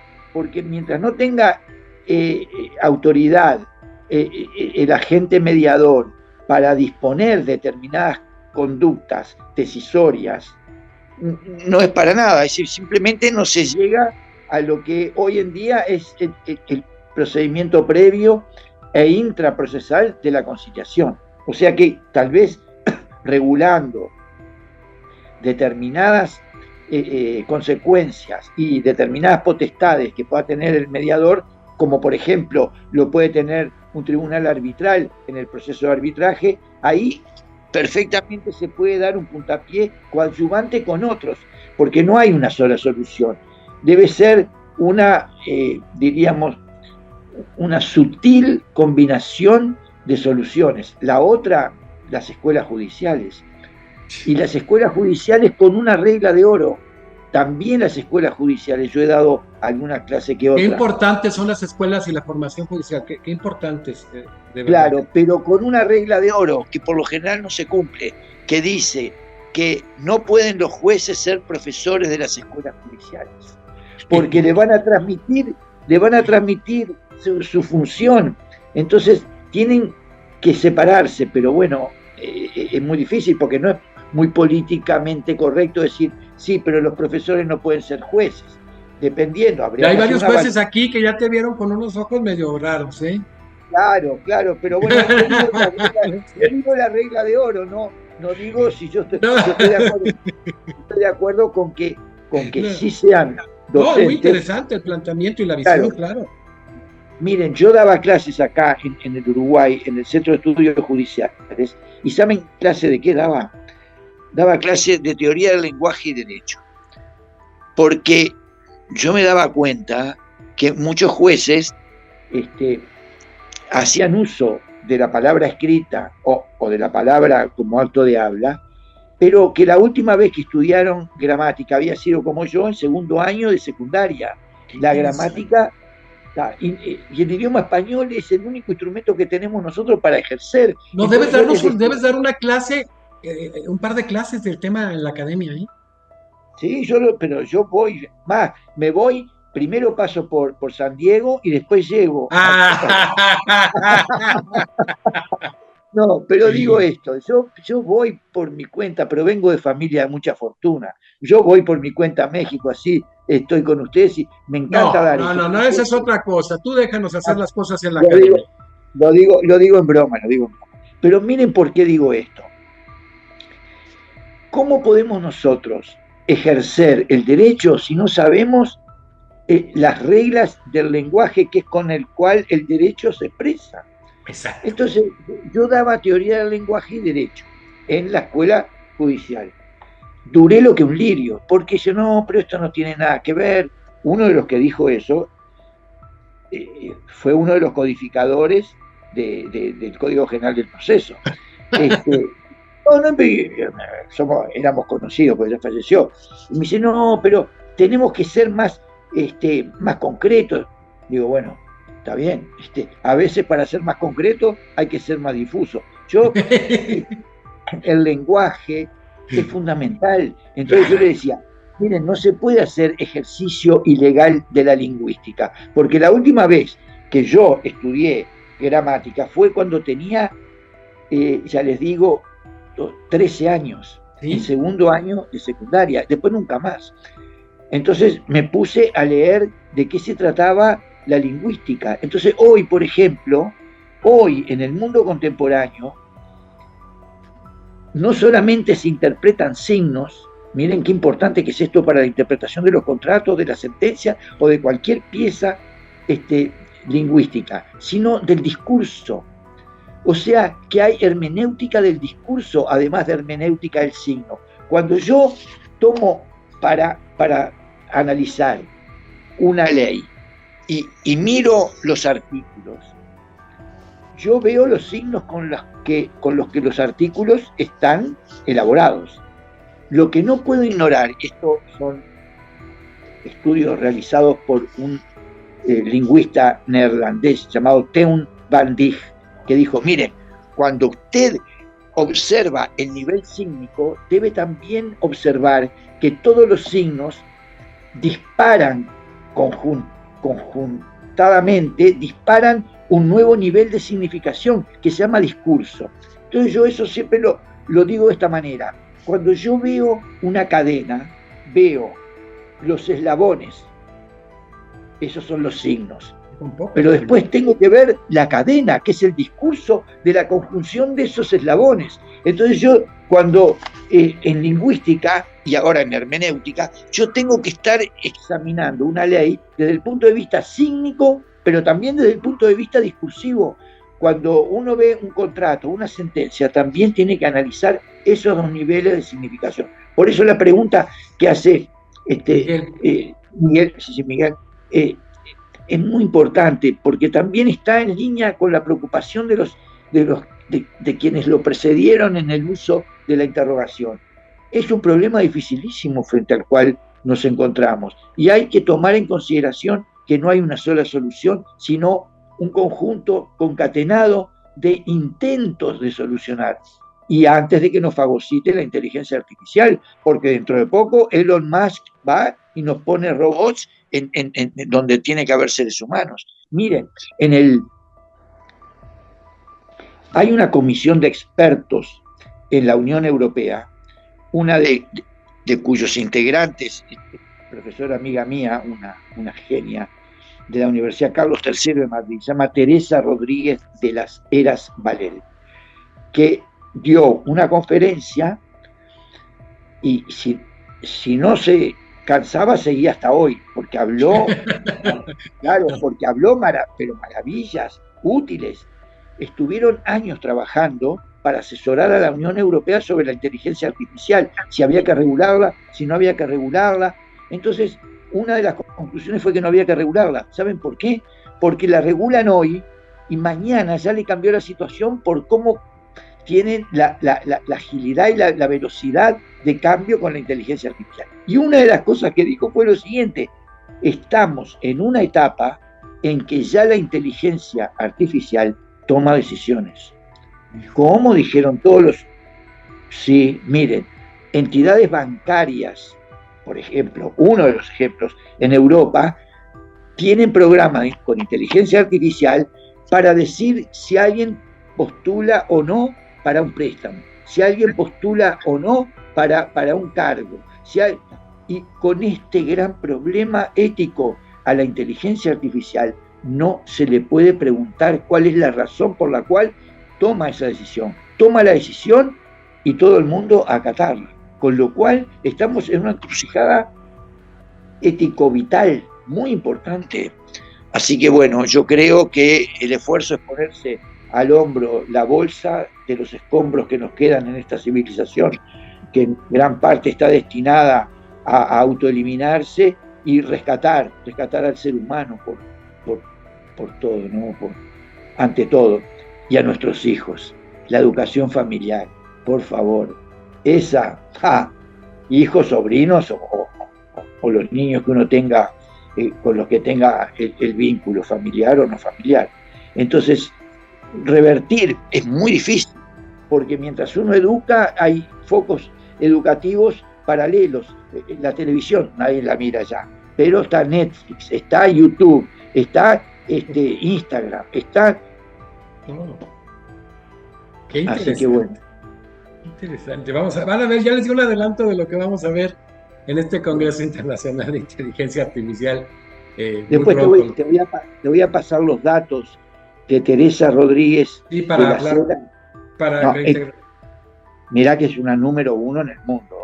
mientras no tenga autoridad el agente mediador para disponer determinadas conductas decisorias, no es para nada, es decir, simplemente no se llega a lo que hoy en día es el procedimiento previo e intraprocesal de la conciliación. O sea que tal vez regulando determinadas consecuencias y determinadas potestades que pueda tener el mediador, como por ejemplo lo puede tener un tribunal arbitral en el proceso de arbitraje, ahí perfectamente se puede dar un puntapié coadyuvante con otros, porque no hay una sola solución. Debe ser una, diríamos, una sutil combinación de soluciones. La otra, las escuelas judiciales. Y las escuelas judiciales con una regla de oro. También las escuelas judiciales, yo he dado alguna clase que otra. Qué importantes son las escuelas y la formación judicial, qué importantes. De claro, pero con una regla de oro que por lo general no se cumple, que dice que no pueden los jueces ser profesores de las escuelas judiciales, porque le van a transmitir su función. Entonces tienen que separarse, pero bueno, es muy difícil porque no es muy políticamente correcto decir, sí, pero los profesores no pueden ser jueces, dependiendo. Ya hay varios jueces aquí que ya te vieron con unos ojos medio raros, ¿eh? Claro, pero bueno, yo digo la regla de oro, no digo si yo estoy de acuerdo con que sí sean docentes. No, muy interesante el planteamiento y la visión, claro. Miren, yo daba clases acá en el Uruguay, en el Centro de Estudios Judiciales, y ¿saben clase de qué daba? Daba clase de teoría del lenguaje y derecho, porque yo me daba cuenta que muchos jueces hacían uso de la palabra escrita o de la palabra como acto de habla, pero que la última vez que estudiaron gramática había sido como yo en segundo año de secundaria. La gramática y el idioma español es el único instrumento que tenemos nosotros para ejercer. No, debes dar una clase, un par de clases del tema en la academia, ¿eh? Sí, pero yo voy, me voy, primero paso por San Diego y después llego. No, pero digo esto, yo voy por mi cuenta, pero vengo de familia de mucha fortuna. Yo voy por mi cuenta a México, así estoy con ustedes y me encanta dar eso. No, esa es otra cosa. Tú déjanos hacer las cosas en la academia. Lo digo en broma, Pero miren por qué digo esto. ¿Cómo podemos nosotros ejercer el derecho si no sabemos las reglas del lenguaje que es con el cual el derecho se expresa? Exacto. Entonces, yo daba teoría del lenguaje y derecho en la escuela judicial. Duré lo que un lirio, porque yo no, pero esto no tiene nada que ver. Uno de los que dijo eso fue uno de los codificadores del Código General del Proceso. Éramos conocidos, porque ya falleció. Y me dice, no, pero tenemos que ser más concretos. Digo, bueno, está bien. A veces para ser más concreto hay que ser más difuso. El lenguaje es fundamental. Entonces yo le decía, miren, no se puede hacer ejercicio ilegal de la lingüística, porque la última vez que yo estudié gramática fue cuando tenía, ya les digo, 13 años, ¿sí? En segundo año de secundaria, después nunca más. Entonces me puse a leer de qué se trataba la lingüística. Entonces hoy, por ejemplo, en el mundo contemporáneo, no solamente se interpretan signos, miren qué importante que es esto para la interpretación de los contratos, de la sentencia o de cualquier pieza lingüística, sino del discurso. O sea, que hay hermenéutica del discurso, además de hermenéutica del signo. Cuando yo tomo para analizar una ley y miro los artículos, yo veo los signos con los que los artículos están elaborados. Lo que no puedo ignorar, estos son estudios realizados por un lingüista neerlandés llamado Teun van Dijk, que dijo, miren, cuando usted observa el nivel sígnico, debe también observar que todos los signos disparan conjuntadamente, disparan un nuevo nivel de significación que se llama discurso. Entonces yo eso siempre lo digo de esta manera. Cuando yo veo una cadena, veo los eslabones, esos son los signos. Pero después tengo que ver la cadena, que es el discurso de la conjunción de esos eslabones. Entonces yo, cuando en lingüística y ahora en hermenéutica, yo tengo que estar examinando una ley desde el punto de vista sígnico, pero también desde el punto de vista discursivo, cuando uno ve un contrato, una sentencia, también tiene que analizar esos dos niveles de significación. Por eso la pregunta que hace Miguel, es muy importante, porque también está en línea con la preocupación de quienes lo precedieron en el uso de la interrogación. Es un problema dificilísimo frente al cual nos encontramos, y hay que tomar en consideración que no hay una sola solución, sino un conjunto concatenado de intentos de solucionar. Y antes de que nos fagocite la inteligencia artificial, porque dentro de poco Elon Musk va y nos pone robots en donde tiene que haber seres humanos. Miren, hay una comisión de expertos en la Unión Europea, una de cuyos integrantes, profesora amiga mía, una genia de la Universidad Carlos III de Madrid, se llama Teresa Rodríguez de las Heras Valel, que dio una conferencia y si no se cansaba seguía hasta hoy, porque habló, claro, porque habló pero maravillas útiles. Estuvieron años trabajando para asesorar a la Unión Europea sobre la inteligencia artificial, si había que regularla, si no había que regularla. Entonces, una de las conclusiones fue que no había que regularla. ¿Saben por qué? Porque la regulan hoy y mañana ya le cambió la situación por cómo tienen la agilidad y la velocidad de cambio con la inteligencia artificial. Y una de las cosas que dijo fue lo siguiente: estamos en una etapa en que ya la inteligencia artificial toma decisiones. ¿Cómo? Dijeron todos los... Sí, miren, entidades bancarias, por ejemplo, uno de los ejemplos, en Europa, tienen programas con inteligencia artificial para decir si alguien postula o no para un préstamo, si alguien postula o no para un cargo. Y con este gran problema ético a la inteligencia artificial no se le puede preguntar cuál es la razón por la cual toma esa decisión. Toma la decisión y todo el mundo a acatarla. Con lo cual estamos en una encrucijada ético-vital muy importante. Así que bueno, yo creo que el esfuerzo es ponerse al hombro la bolsa de los escombros que nos quedan en esta civilización, que en gran parte está destinada a autoeliminarse, y rescatar al ser humano por todo, ¿no? Ante todo, y a nuestros hijos, la educación familiar, por favor, hijos, sobrinos o los niños que uno tenga, con los que tenga el vínculo familiar o no familiar. Entonces, revertir es muy difícil, porque mientras uno educa hay focos educativos paralelos. La televisión nadie la mira ya, pero está Netflix, está YouTube, está Instagram, está... Qué interesante. Así que bueno. Interesante. Van a ver, ya les di un adelanto de lo que vamos a ver en este Congreso Internacional de Inteligencia Artificial. Después te voy a pasar los datos de Teresa Rodríguez. Sí, para hablar. Mirá que es una número 1 en el mundo.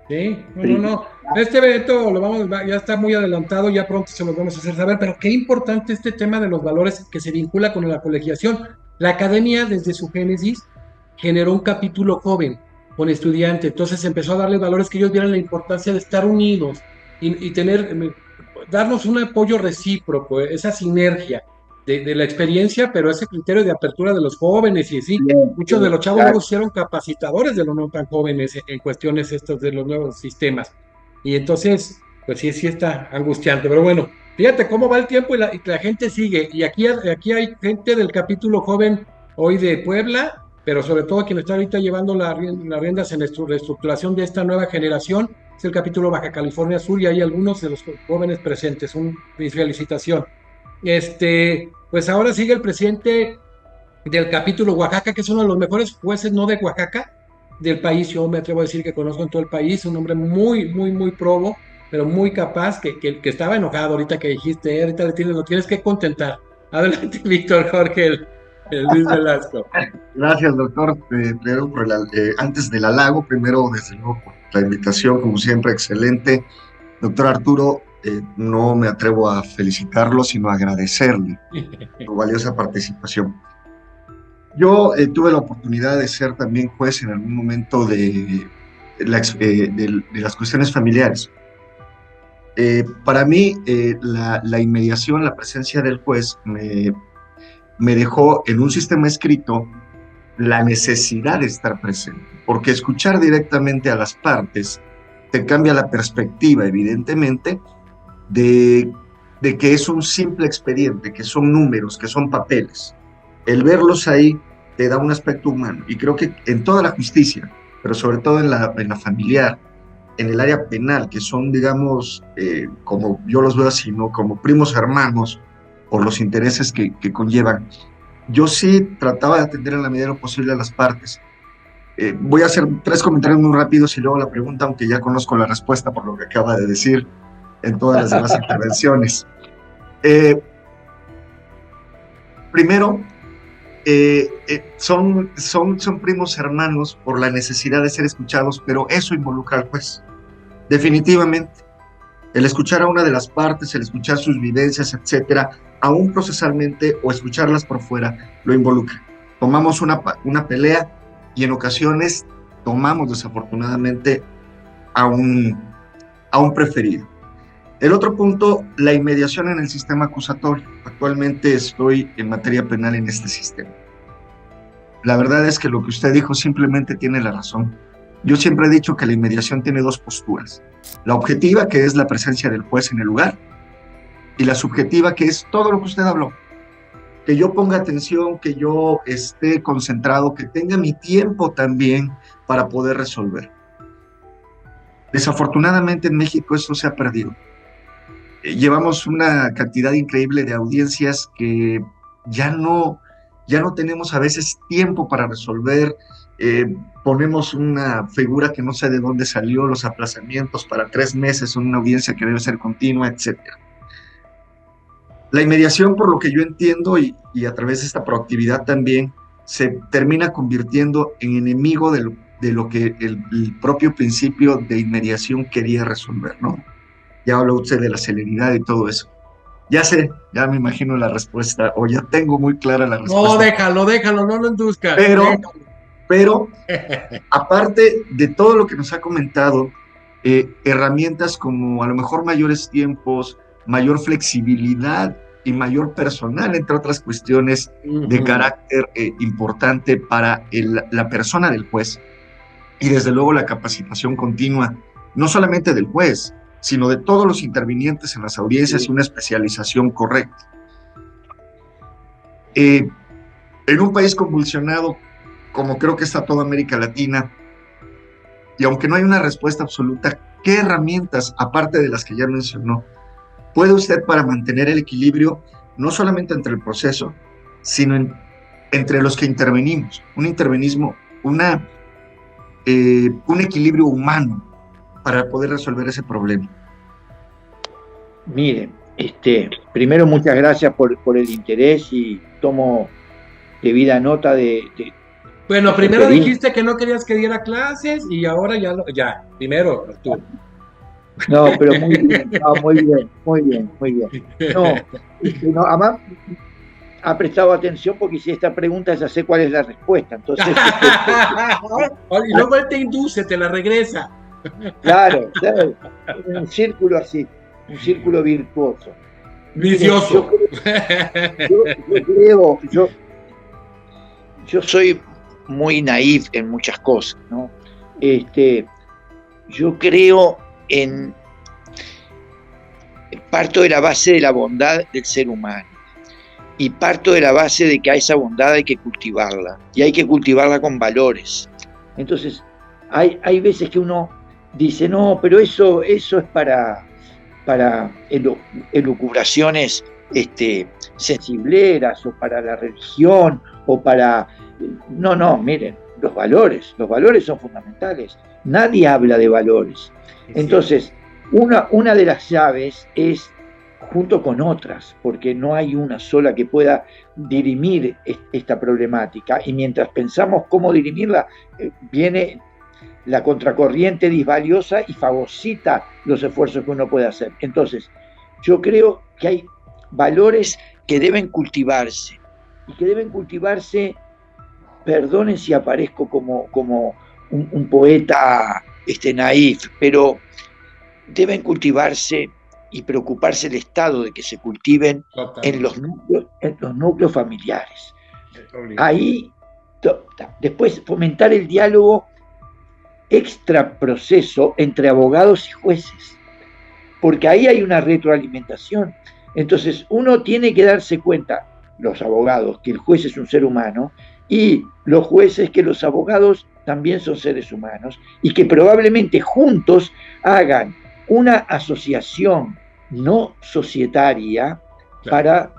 Sí, no. Este evento ya está muy adelantado, ya pronto se los vamos a hacer saber, pero qué importante este tema de los valores que se vincula con la colegiación. La academia, desde su génesis, generó un capítulo joven con estudiantes, entonces empezó a darle valores que ellos vieran la importancia de estar unidos y darnos un apoyo recíproco, esa sinergia de la experiencia, pero ese criterio de apertura de los jóvenes y así. Muchos de los chavos luego hicieron capacitadores de los no tan jóvenes en cuestiones estas de los nuevos sistemas. Y entonces, pues sí está angustiante, pero bueno, fíjate cómo va el tiempo y la gente sigue. Y aquí hay gente del capítulo joven hoy de Puebla, pero sobre todo quien está ahorita llevando las riendas en la reestructuración de esta nueva generación, es el capítulo Baja California Sur, y hay algunos de los jóvenes presentes. Mi felicitación. Pues ahora sigue el presidente del capítulo Oaxaca, que es uno de los mejores jueces, no de Oaxaca, del país. Yo me atrevo a decir que conozco en todo el país, un hombre muy, muy, muy probo, pero muy capaz, que estaba enojado ahorita que dijiste, ahorita lo tienes que contentar. Adelante, Víctor Jorge, el Luis Velasco. Gracias, doctor. Primero, antes del halago, primero, desde luego, por la invitación, como siempre, excelente. Doctor Arturo, no me atrevo a felicitarlo, sino a agradecerle su valiosa participación. Yo tuve la oportunidad de ser también juez en algún momento de las cuestiones familiares. Para mí, la inmediación, la presencia del juez me dejó en un sistema escrito la necesidad de estar presente, porque escuchar directamente a las partes te cambia la perspectiva, evidentemente, de que es un simple expediente, que son números, que son papeles. El verlos ahí te da un aspecto humano, y creo que en toda la justicia, pero sobre todo en la familiar, en el área penal, que son, digamos, como yo los veo así, ¿no? Como primos hermanos, por los intereses que conllevan. Yo sí trataba de atender en la medida de lo posible a las partes. Voy a hacer 3 comentarios muy rápidos y luego la pregunta, aunque ya conozco la respuesta por lo que acaba de decir en todas las demás intervenciones. Primero, son primos hermanos por la necesidad de ser escuchados, pero eso involucra al juez. Definitivamente. El escuchar a una de las partes, el escuchar sus vivencias, etcétera, aún procesalmente o escucharlas por fuera, lo involucra. Tomamos una pelea y en ocasiones tomamos desafortunadamente a un preferido. El otro punto, la inmediación en el sistema acusatorio. Actualmente estoy en materia penal en este sistema. La verdad es que lo que usted dijo simplemente tiene la razón. Yo siempre he dicho que la inmediación tiene 2 posturas. La objetiva, que es la presencia del juez en el lugar, y la subjetiva, que es todo lo que usted habló. Que yo ponga atención, que yo esté concentrado, que tenga mi tiempo también para poder resolver. Desafortunadamente en México eso se ha perdido. Llevamos una cantidad increíble de audiencias que ya no tenemos a veces tiempo para resolver. Ponemos una figura que no sé de dónde salió, los aplazamientos para 3 meses, una audiencia que debe ser continua, etc. La inmediación, por lo que yo entiendo, y a través de esta proactividad también, se termina convirtiendo en enemigo de lo que el propio principio de inmediación quería resolver, ¿no? Ya habló usted de la celeridad y todo eso. Ya sé, ya me imagino la respuesta, o ya tengo muy clara la respuesta. No, déjalo, no lo induzcas. Pero aparte de todo lo que nos ha comentado, herramientas como a lo mejor mayores tiempos, mayor flexibilidad y mayor personal, entre otras cuestiones de carácter importante para la persona del juez, y desde luego la capacitación continua, no solamente del juez, sino de todos los intervinientes en las audiencias, y una especialización correcta. En un país convulsionado, como creo que está toda América Latina, y aunque no hay una respuesta absoluta, ¿qué herramientas, aparte de las que ya mencionó, puede usted para mantener el equilibrio, no solamente entre el proceso, sino entre los que intervenimos? Un equilibrio humano para poder resolver ese problema. Miren, primero muchas gracias por el interés, y tomo debida nota de bueno, primero dijiste que no querías que diera clases y ahora ya, primero, Arturo. No, pero muy bien, muy bien. No, además ha prestado atención, porque si esta pregunta ya sé cuál es la respuesta, entonces... Y luego él te induce, te la regresa. Claro, un círculo así, un círculo virtuoso. Vicioso. Yo soy muy naif en muchas cosas, ¿no? Yo creo parto de la base de la bondad del ser humano, y parto de la base de que a esa bondad hay que cultivarla, y hay que cultivarla con valores. Entonces, hay veces que uno dice, no, pero eso es para elucubraciones sensibleras, o para la religión, o para... No, miren, los valores son fundamentales. Nadie habla de valores. Entonces, una de las llaves es junto con otras, porque no hay una sola que pueda dirimir esta problemática, y mientras pensamos cómo dirimirla, viene la contracorriente disvaliosa y fagocita los esfuerzos que uno puede hacer. Entonces, yo creo que hay valores que deben cultivarse, y que deben cultivarse perdonen si aparezco como un poeta naif, pero deben cultivarse y preocuparse el Estado de que se cultiven en los núcleos familiares. Ahí, después fomentar el diálogo extra proceso entre abogados y jueces, porque ahí hay una retroalimentación. Entonces uno tiene que darse cuenta, los abogados, que el juez es un ser humano, y los jueces que los abogados también son seres humanos, y que probablemente juntos hagan una asociación no societaria para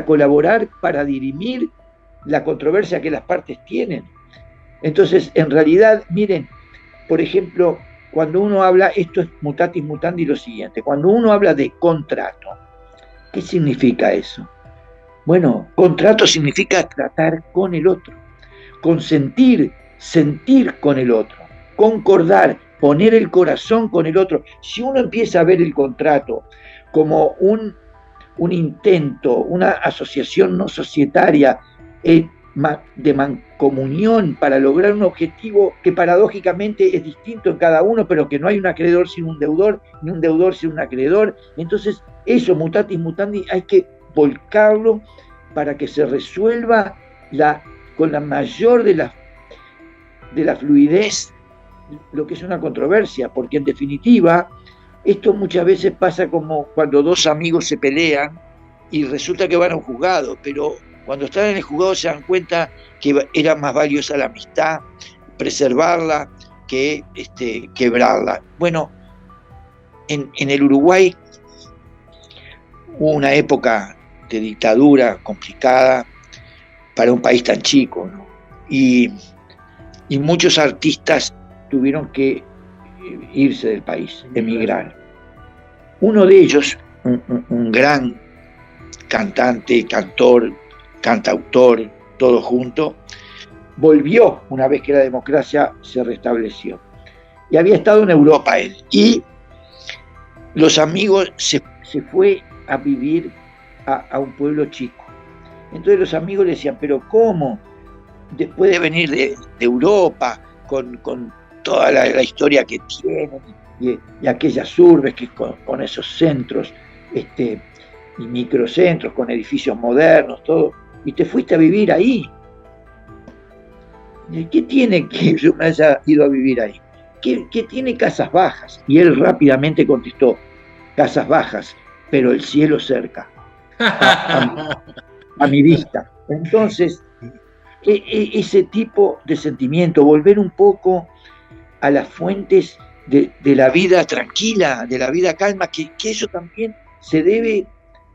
colaborar, para dirimir la controversia que las partes tienen. Entonces, en realidad, miren, por ejemplo, cuando uno habla, esto es mutatis mutandi lo siguiente, cuando uno habla de contrato, ¿qué significa eso? Bueno, contrato significa tratar con el otro, consentir, sentir con el otro, concordar, poner el corazón con el otro. Si uno empieza a ver el contrato como un intento, una asociación no societaria de mancomunión para lograr un objetivo que paradójicamente es distinto en cada uno, pero que no hay un acreedor sin un deudor, ni un deudor sin un acreedor, entonces eso, mutatis mutandi, hay que volcarlo para que se resuelva con la mayor de la fluidez lo que es una controversia, porque en definitiva esto muchas veces pasa como cuando dos amigos se pelean y resulta que van a un juzgado, pero cuando están en el juzgado se dan cuenta que era más valiosa la amistad, preservarla, que quebrarla. Bueno, en el Uruguay hubo una época de dictadura complicada para un país tan chico, ¿no? Y muchos artistas tuvieron que irse del país, emigrar. Uno de ellos, un gran cantante, cantor, cantautor, todo junto, volvió una vez que la democracia se restableció. Y había estado en Europa él. Y los amigos se fue a vivir a un pueblo chico. Entonces los amigos le decían, pero ¿cómo? Después de venir de Europa, con toda la historia que tienen, y aquellas urbes que con esos centros, y microcentros, con edificios modernos, todo, y te fuiste a vivir ahí. ¿Qué tiene que yo me haya ido a vivir ahí? ¿Qué tiene casas bajas? Y él rápidamente contestó, casas bajas, pero el cielo cerca, a mi vista. Entonces, ese tipo de sentimiento, volver un poco a las fuentes de la vida tranquila, de la vida calma, que eso también se debe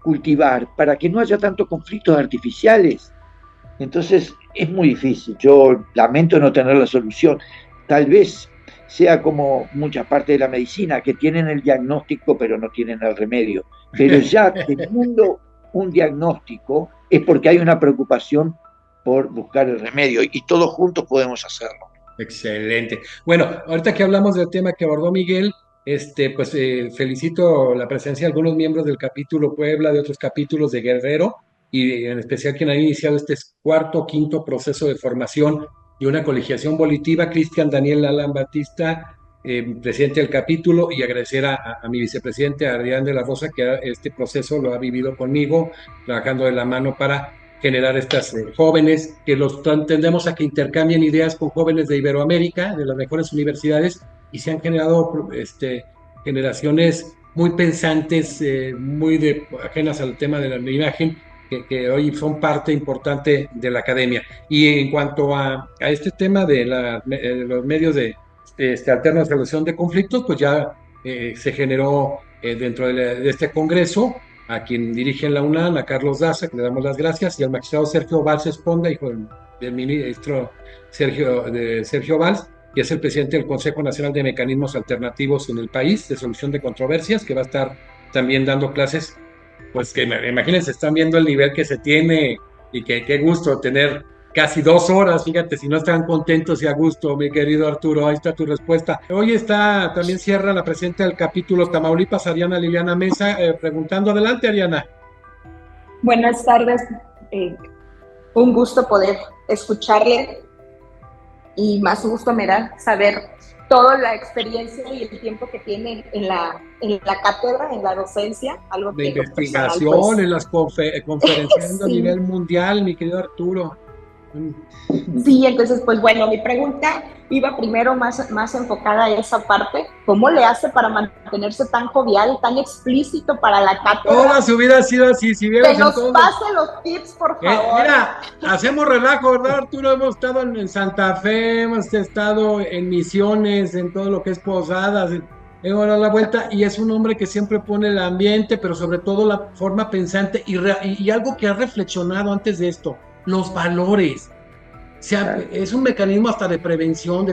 cultivar para que no haya tantos conflictos artificiales. Entonces es muy difícil, yo lamento no tener la solución, tal vez sea como mucha parte de la medicina, que tienen el diagnóstico pero no tienen el remedio, pero ya teniendo un diagnóstico es porque hay una preocupación por buscar el remedio, y todos juntos podemos hacerlo. Excelente. Bueno, ahorita que hablamos del tema que abordó Miguel, pues felicito la presencia de algunos miembros del capítulo Puebla, de otros capítulos de Guerrero, y en especial quien ha iniciado este cuarto o quinto proceso de formación y una colegiación volitiva, Cristian Daniel Alan Batista, presidente del capítulo, y agradecer a mi vicepresidente Adrián de la Rosa, que este proceso lo ha vivido conmigo, trabajando de la mano para generar estas jóvenes, que los tendemos a que intercambien ideas con jóvenes de Iberoamérica, de las mejores universidades, y se han generado generaciones muy pensantes, muy ajenas al tema de la imagen, que hoy son parte importante de la academia. Y en cuanto a este tema de los medios de alterna resolución de conflictos, pues ya se generó dentro de este congreso, a quien dirige en la UNAM, a Carlos Daza, que le damos las gracias, y al magistrado Sergio Valls Esponda, hijo del ministro Sergio Valls, que es el presidente del Consejo Nacional de Mecanismos Alternativos en el país, de solución de controversias, que va a estar también dando clases, pues que imagínense, están viendo el nivel que se tiene, y que qué gusto tener casi 2 horas, fíjate, si no están contentos y a gusto, mi querido Arturo, ahí está tu respuesta. Hoy también cierra la presidenta del capítulo Tamaulipas, Ariana Liliana Mesa, preguntando. Adelante, Ariana. Buenas tardes. un gusto poder escucharle y más gusto me da saber toda la experiencia y el tiempo que tiene en la cátedra, en la docencia, algo de que investigación, pues, en las conferencias a sí. nivel mundial, mi querido Arturo. Sí, entonces, pues bueno, mi pregunta iba primero más enfocada a esa parte. ¿Cómo le hace para mantenerse tan jovial, tan explícito para la cátedra? Toda su vida ha sido así, si vieras que nos entonces, pase los tips, por favor. Mira, hacemos relajo, ¿verdad, Arturo? Hemos estado en Santa Fe, hemos estado en Misiones, en todo lo que es Posadas, hemos dado la vuelta, y es un hombre que siempre pone el ambiente, pero sobre todo la forma pensante y algo que ha reflexionado antes de esto, los valores. O sea, es un mecanismo hasta de prevención,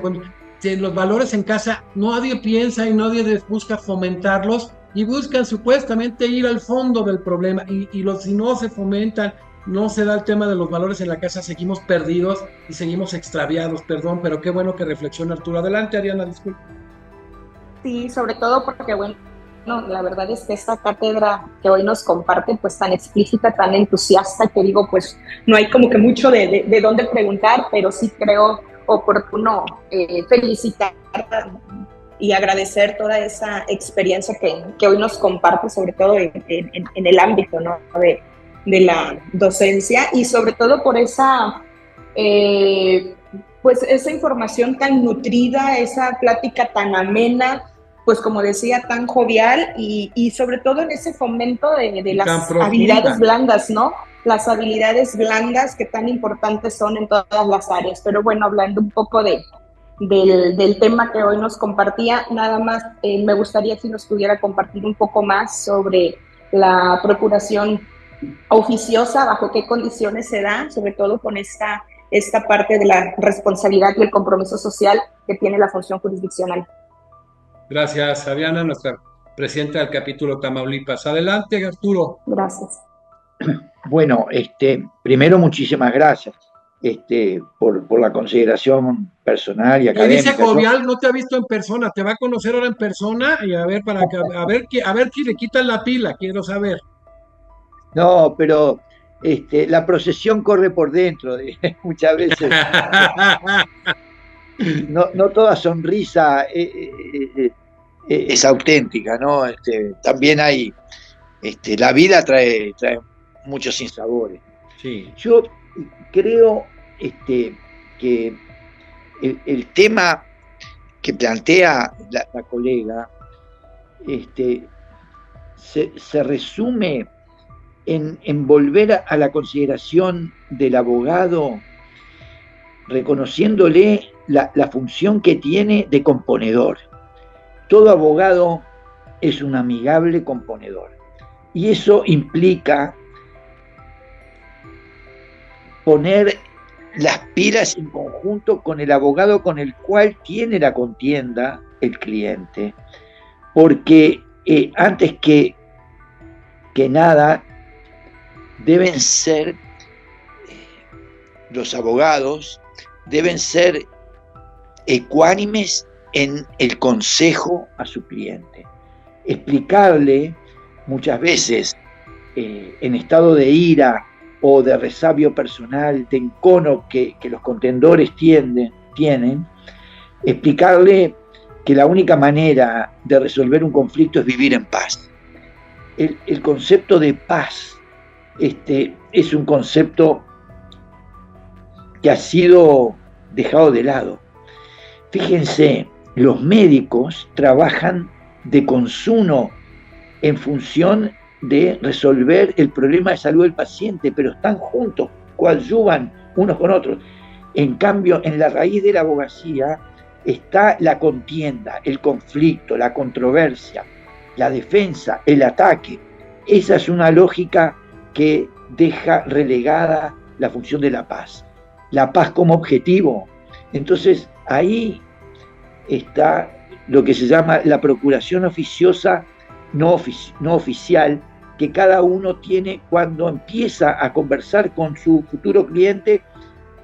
los valores en casa, nadie piensa y nadie busca fomentarlos, y buscan supuestamente ir al fondo del problema, y si no se fomentan, no se da el tema de los valores en la casa, seguimos perdidos y seguimos extraviados, perdón, pero qué bueno que reflexiona Arturo. Adelante, Ariana, disculpe. Sí, sobre todo porque, bueno, la verdad es que esta cátedra que hoy nos comparte, pues tan explícita, tan entusiasta, que digo, pues no hay como que mucho de dónde preguntar, pero sí creo oportuno felicitar y agradecer toda esa experiencia que hoy nos comparte, sobre todo en el ámbito, ¿no?, de la docencia, y sobre todo por esa, pues esa información tan nutrida, esa plática tan amena, pues como decía, tan jovial, y sobre todo en ese fomento de las habilidades blandas, ¿no? Las habilidades blandas que tan importantes son en todas las áreas. Pero bueno, hablando un poco del tema que hoy nos compartía, nada más me gustaría si nos pudiera compartir un poco más sobre la procuración oficiosa, bajo qué condiciones se da, sobre todo con esta parte de la responsabilidad y el compromiso social que tiene la función jurisdiccional. Gracias, Ariana, nuestra presidenta del capítulo Tamaulipas. Adelante, Arturo. Gracias. Bueno, primero muchísimas gracias por la consideración personal y académica. Dice jovial, no te ha visto en persona, te va a conocer ahora en persona, y a ver si le quitan la pila, quiero saber. No, pero la procesión corre por dentro, muchas veces. No toda sonrisa es auténtica, ¿no? También hay, la vida trae muchos sinsabores. Sí. Yo creo que el tema que plantea la colega se resume en volver a la consideración del abogado, reconociéndole la función que tiene de componedor. Todo abogado es un amigable componedor, y eso implica poner las pilas en conjunto con el abogado con el cual tiene la contienda el cliente, porque antes que nada deben ser los abogados deben ser ecuánimes en el consejo a su cliente, explicarle muchas veces en estado de ira o de resabio personal, de encono que los contendores tienen, explicarle que la única manera de resolver un conflicto es vivir en paz. El concepto de paz es un concepto que ha sido dejado de lado. Fíjense, los médicos trabajan de consuno en función de resolver el problema de salud del paciente, pero están juntos, coadyuvan unos con otros. En cambio, en la raíz de la abogacía está la contienda, el conflicto, la controversia, la defensa, el ataque. Esa es una lógica que deja relegada la función de la paz como objetivo. Entonces, ahí está lo que se llama la procuración oficiosa no oficial, que cada uno tiene cuando empieza a conversar con su futuro cliente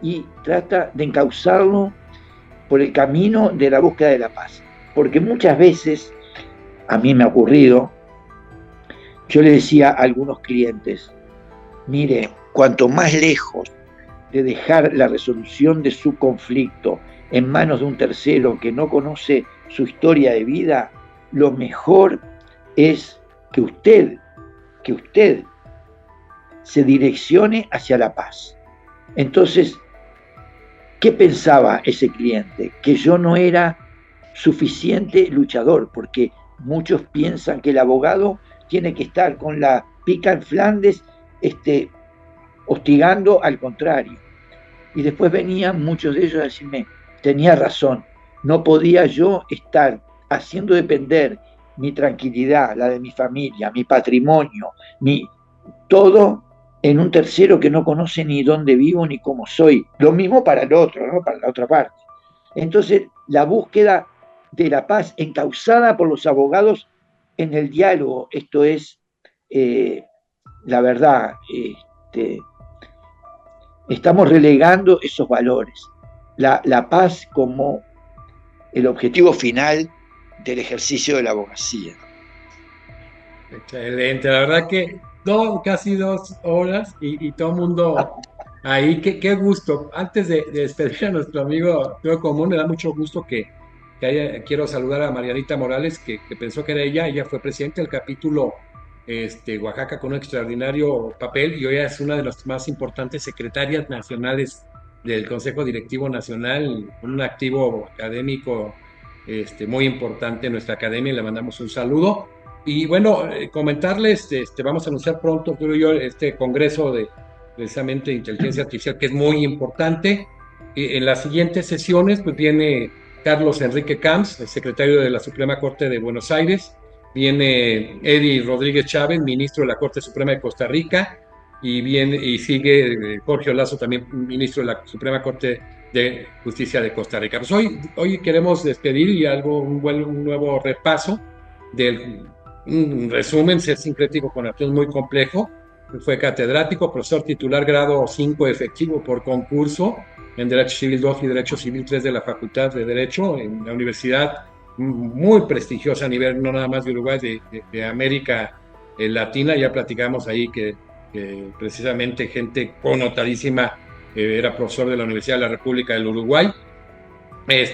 y trata de encauzarlo por el camino de la búsqueda de la paz. Porque muchas veces, a mí me ha ocurrido, yo le decía a algunos clientes, mire, cuanto más lejos de dejar la resolución de su conflicto en manos de un tercero que no conoce su historia de vida, lo mejor es que usted se direccione hacia la paz. Entonces, ¿qué pensaba ese cliente? Que yo no era suficiente luchador, porque muchos piensan que el abogado tiene que estar con la pica en Flandes, hostigando al contrario. Y después venían muchos de ellos a decirme, tenía razón, no podía yo estar haciendo depender mi tranquilidad, la de mi familia, mi patrimonio, todo en un tercero que no conoce ni dónde vivo ni cómo soy. Lo mismo para el otro, ¿no? Para la otra parte. Entonces, la búsqueda de la paz encauzada por los abogados en el diálogo, esto es, la verdad, estamos relegando esos valores. La paz como el objetivo final del ejercicio de la abogacía. Excelente, la verdad que casi 2 horas y todo el mundo ahí, qué gusto. Antes de despedir a nuestro amigo Teo Común, me da mucho gusto que quiero saludar a Marianita Morales, que pensó que era ella fue presidenta del capítulo Oaxaca con un extraordinario papel y hoy es una de las más importantes secretarias nacionales del Consejo Directivo Nacional, un activo académico muy importante en nuestra academia, y le mandamos un saludo. Y bueno, comentarles, vamos a anunciar pronto, Arturo y yo, este congreso de precisamente inteligencia artificial, que es muy importante. En las siguientes sesiones, pues viene Carlos Enrique Camps, el secretario de la Suprema Corte de Buenos Aires, viene Eddie Rodríguez Chávez, ministro de la Corte Suprema de Costa Rica, y sigue Jorge Olazo, también ministro de la Suprema Corte de Justicia de Costa Rica. Pues hoy queremos despedir y un nuevo repaso un resumen, ser sincrético con acción muy complejo. Fue catedrático, profesor titular grado 5 efectivo por concurso en Derecho Civil 2 y Derecho Civil 3 de la Facultad de Derecho en la universidad muy prestigiosa a nivel no nada más de Uruguay, de América Latina. Ya platicamos ahí que precisamente gente connotadísima era profesor de la Universidad de la República del Uruguay,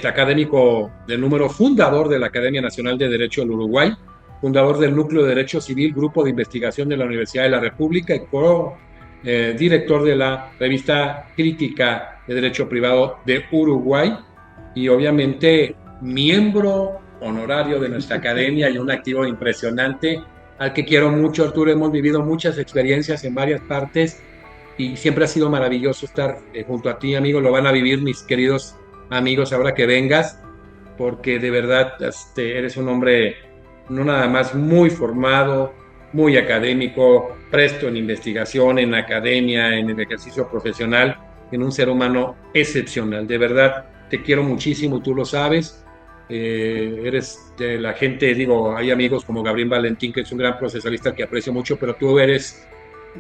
académico del número, fundador de la Academia Nacional de Derecho del Uruguay, fundador del Núcleo de Derecho Civil, Grupo de Investigación de la Universidad de la República y director de la revista Crítica de Derecho Privado de Uruguay, y obviamente miembro honorario de nuestra academia y un activo impresionante al que quiero mucho, Arturo. Hemos vivido muchas experiencias en varias partes y siempre ha sido maravilloso estar junto a ti, amigo. Lo van a vivir mis queridos amigos ahora que vengas, porque de verdad eres un hombre no nada más muy formado, muy académico, presto en investigación, en academia, en el ejercicio profesional, en un ser humano excepcional. De verdad, te quiero muchísimo, tú lo sabes. Eres de la gente, hay amigos como Gabriel Valentín, que es un gran procesalista que aprecio mucho, pero tú eres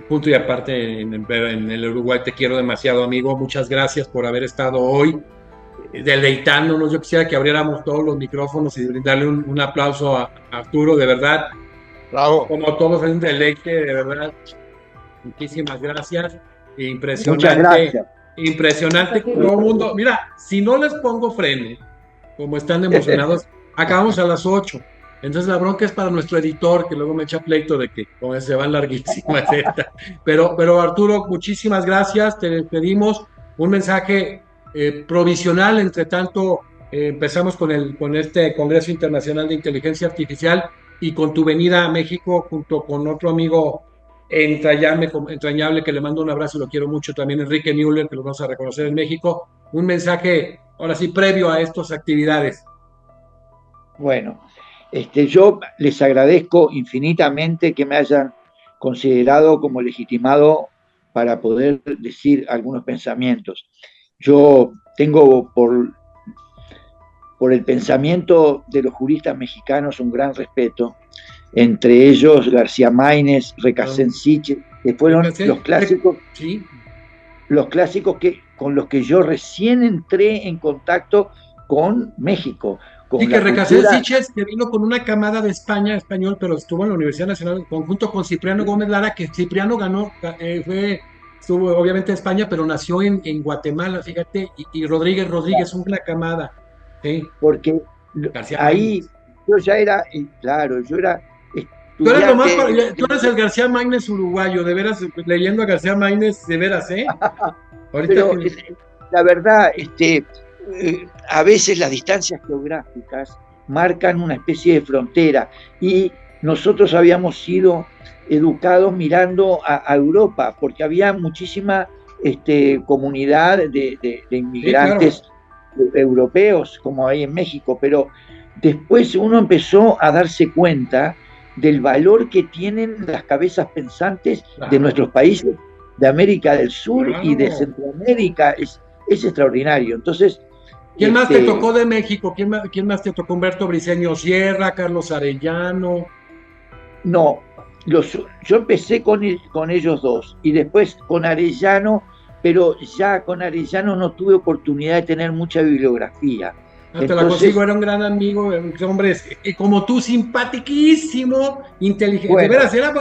punto y aparte en el Uruguay. Te quiero demasiado, amigo. Muchas gracias por haber estado hoy deleitándonos. Yo quisiera que abriéramos todos los micrófonos y brindarle un aplauso a Arturo, de verdad. Bravo. Como todos, es un deleite, de verdad. Muchísimas gracias. Impresionante. Muchas gracias. Impresionante. Todo el mundo, mira, si no les pongo freno, como están emocionados, acabamos a las 8. Entonces la bronca es para nuestro editor, que luego me echa pleito de que como se van larguísimas. Pero Arturo, muchísimas gracias. Te despedimos. Un mensaje provisional, entre tanto empezamos con este Congreso Internacional de Inteligencia Artificial y con tu venida a México junto con otro amigo entrañable que le mando un abrazo y lo quiero mucho, también Enrique Müller, que lo vamos a reconocer en México. Un mensaje, ahora sí, previo a estas actividades. Bueno, yo les agradezco infinitamente que me hayan considerado como legitimado para poder decir algunos pensamientos. Yo tengo por el pensamiento de los juristas mexicanos un gran respeto, entre ellos García Maínez, Recasén Siches, que fueron los clásicos, ¿sí? Los clásicos con los que yo recién entré en contacto con México. Y que Recasén Siches, que vino con una camada de español, pero estuvo en la Universidad Nacional, conjunto con Cipriano Gómez Lara, que Cipriano ganó, fue estuvo obviamente en España, pero nació en Guatemala, fíjate, y Rodríguez, una camada, ¿sí? Porque García ahí Maínez. yo ya era, claro, yo era Tú eres, estudiante. tú eres el García Maínez uruguayo, de veras, leyendo a García Maínez, de veras, ¿eh? Ahorita Pero que... la verdad, a veces las distancias geográficas marcan una especie de frontera y nosotros habíamos sido educados mirando a Europa porque había muchísima comunidad de inmigrantes europeos como hay en México, pero después uno empezó a darse cuenta del valor que tienen las cabezas pensantes de nuestros países de América del Sur y de Centroamérica. Es extraordinario. Entonces, ¿quién más te tocó de México? ¿Quién más te tocó? Humberto Briceño Sierra, Carlos Arellano. No, yo empecé con ellos dos y después con Arellano, pero ya con Arellano no tuve oportunidad de tener mucha bibliografía. Te la consigo, era un gran amigo, hombre, como tú, simpaticísimo, inteligente. Bueno, de veras, era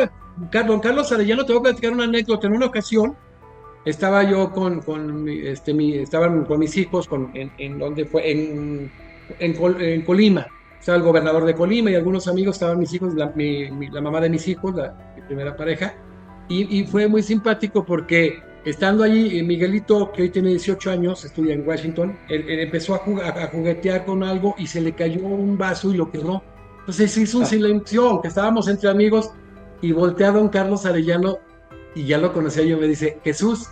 don Carlos Arellano. Te voy a platicar una anécdota. En una ocasión estaba yo con mis hijos en donde fue en Colima. Estaba el gobernador de Colima y algunos amigos, estaban mis hijos, la mamá de mis hijos, mi primera pareja, y fue muy simpático porque estando allí, Miguelito, que hoy tiene 18 años, estudia en Washington, él empezó a juguetear con algo y se le cayó un vaso y lo quebró. Entonces se hizo un silencio, aunque estábamos entre amigos, y voltea a don Carlos Arellano, y ya lo conocía yo, me dice: Jesús,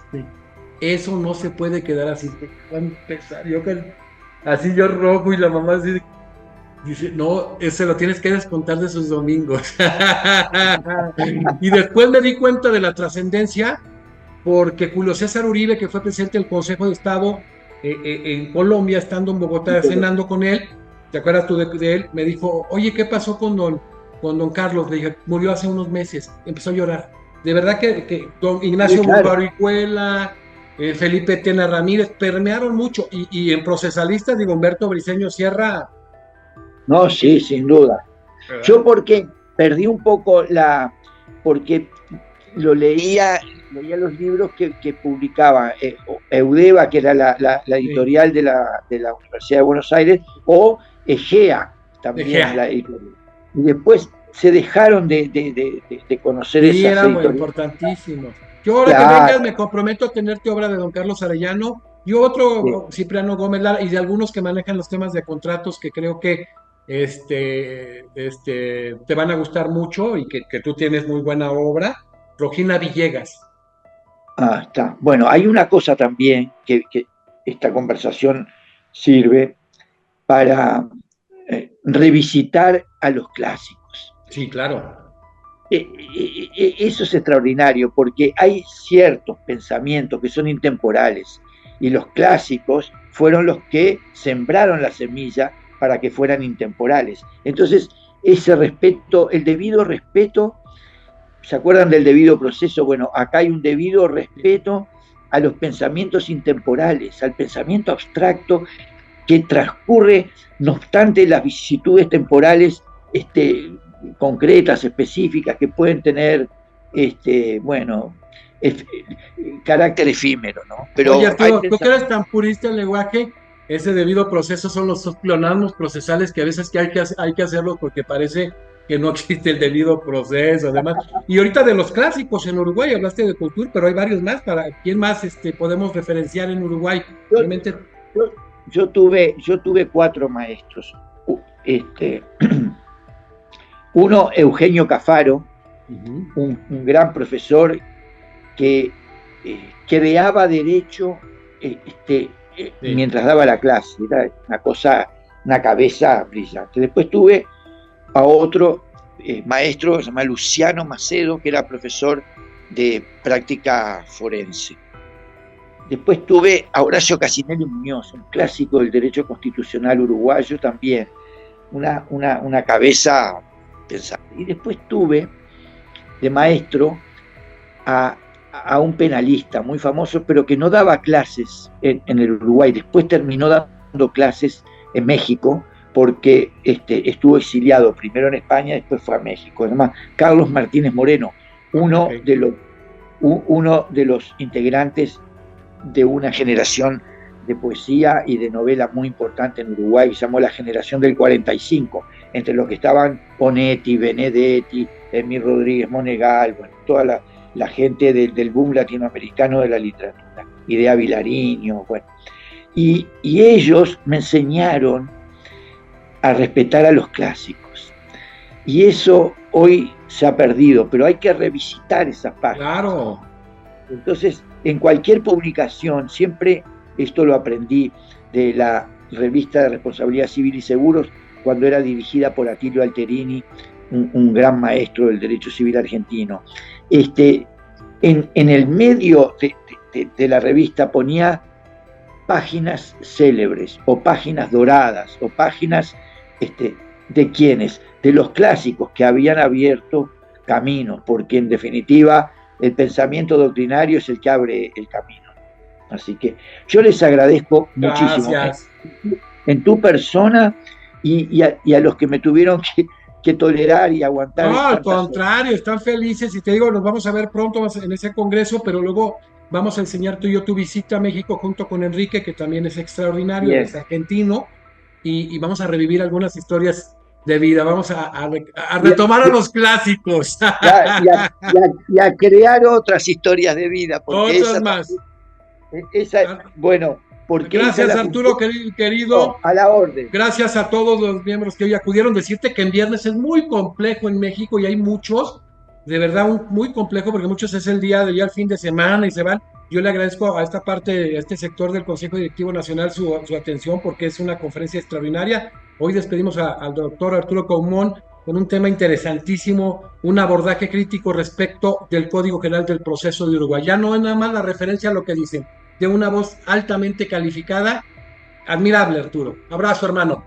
eso no se puede quedar así. Va a empezar, así yo rojo, y la mamá así, dice: no, ese lo tienes que descontar de sus domingos. Y después me di cuenta de la trascendencia, porque Julio César Uribe, que fue presidente del Consejo de Estado en Colombia, estando en Bogotá cenando con él, ¿te acuerdas tú de él? Me dijo: oye, ¿qué pasó con don Carlos? Le dije: murió hace unos meses. Empezó a llorar. De verdad que don Ignacio Barbaricuela, Felipe Tena Ramírez, permearon mucho, y en procesalistas, digo, Humberto Briceño Sierra. No, sí, sin duda. ¿Verdad? Yo porque perdí un poco porque leía los libros que publicaba Eudeva, que era la editorial de la Universidad de Buenos Aires, o Egea, también la editorial. Y después se dejaron de conocer esas eran editoriales. Importantísimos. Yo ahora que vengas me comprometo a tenerte obra de don Carlos Arellano y otro, Cipriano Gómez Lara, y de algunos que manejan los temas de contratos, que creo que te van a gustar mucho, y que tú tienes muy buena obra. Rogina Villegas. Está. Bueno, hay una cosa también que esta conversación sirve para revisitar a los clásicos. Sí, claro. Eso es extraordinario, porque hay ciertos pensamientos que son intemporales, y los clásicos fueron los que sembraron la semilla para que fueran intemporales. Entonces, ese respeto, el debido respeto, ¿se acuerdan del debido proceso? Bueno, acá hay un debido respeto a los pensamientos intemporales, al pensamiento abstracto que transcurre, no obstante las vicisitudes temporales concretas, específicas, que pueden tener, carácter efímero, ¿no? Pero oye, Arturo, tú que eres tan purista del lenguaje, ese debido proceso son los pleonasmos procesales, que a veces hay que hacerlos porque parece que no existe el debido proceso, además. Y ahorita de los clásicos en Uruguay, hablaste de Cultura, pero hay varios más. ¿Quién más podemos referenciar en Uruguay? Yo tuve 4 maestros. Uno, Eugenio Cafaro, un gran profesor que creaba derecho mientras daba la clase. Era una cabeza brillante. Después tuve a otro maestro, se llama Luciano Macedo, que era profesor de práctica forense. Después tuve a Horacio Casinelli Muñoz, un clásico del derecho constitucional uruguayo también, una cabeza pensante. Y después tuve de maestro a un penalista muy famoso, pero que no daba clases en el Uruguay. Después terminó dando clases en México, porque estuvo exiliado primero en España, después fue a México. Además, Carlos Martínez Moreno, uno uno de los integrantes de una generación de poesía y de novela muy importante en Uruguay, que se llamó la generación del 45, entre los que estaban Onetti, Benedetti, Emil Rodríguez Monegal, bueno, toda la gente del boom latinoamericano de la literatura, Idea Vilariño, bueno. Y ellos me enseñaron a respetar a los clásicos. Y eso hoy se ha perdido, pero hay que revisitar esas páginas. Claro. Entonces, en cualquier publicación, siempre, esto lo aprendí de la revista de Responsabilidad Civil y Seguros, cuando era dirigida por Atilio Alterini, un gran maestro del derecho civil argentino. En el medio de la revista ponía páginas célebres, o páginas doradas, o páginas de quienes, de los clásicos que habían abierto caminos, porque en definitiva el pensamiento doctrinario es el que abre el camino. Así que yo les agradezco muchísimo en tu persona y a los que me tuvieron que tolerar y aguantar. No, al contrario, están felices y te digo, nos vamos a ver pronto en ese congreso, pero luego vamos a enseñar tú y yo tu visita a México junto con Enrique, que también es extraordinario, Bien. Es argentino, y vamos a revivir algunas historias de vida, vamos a retomar a los clásicos. Y a crear otras historias de vida. Porque otras más. Bueno, porque gracias Arturo, querido. A la orden. Gracias a todos los miembros que hoy acudieron. Decirte que en viernes es muy complejo en México y hay muchos, de verdad muy complejo, porque muchos es el día de ya el fin de semana y se van. Yo le agradezco a esta parte, a este sector del Consejo Directivo Nacional su atención, porque es una conferencia extraordinaria. Hoy despedimos al doctor Arturo Caumont con un tema interesantísimo, un abordaje crítico respecto del Código General del Proceso de Uruguay. Ya no es nada más la referencia a lo que dicen, de una voz altamente calificada. Admirable, Arturo. Abrazo, hermano.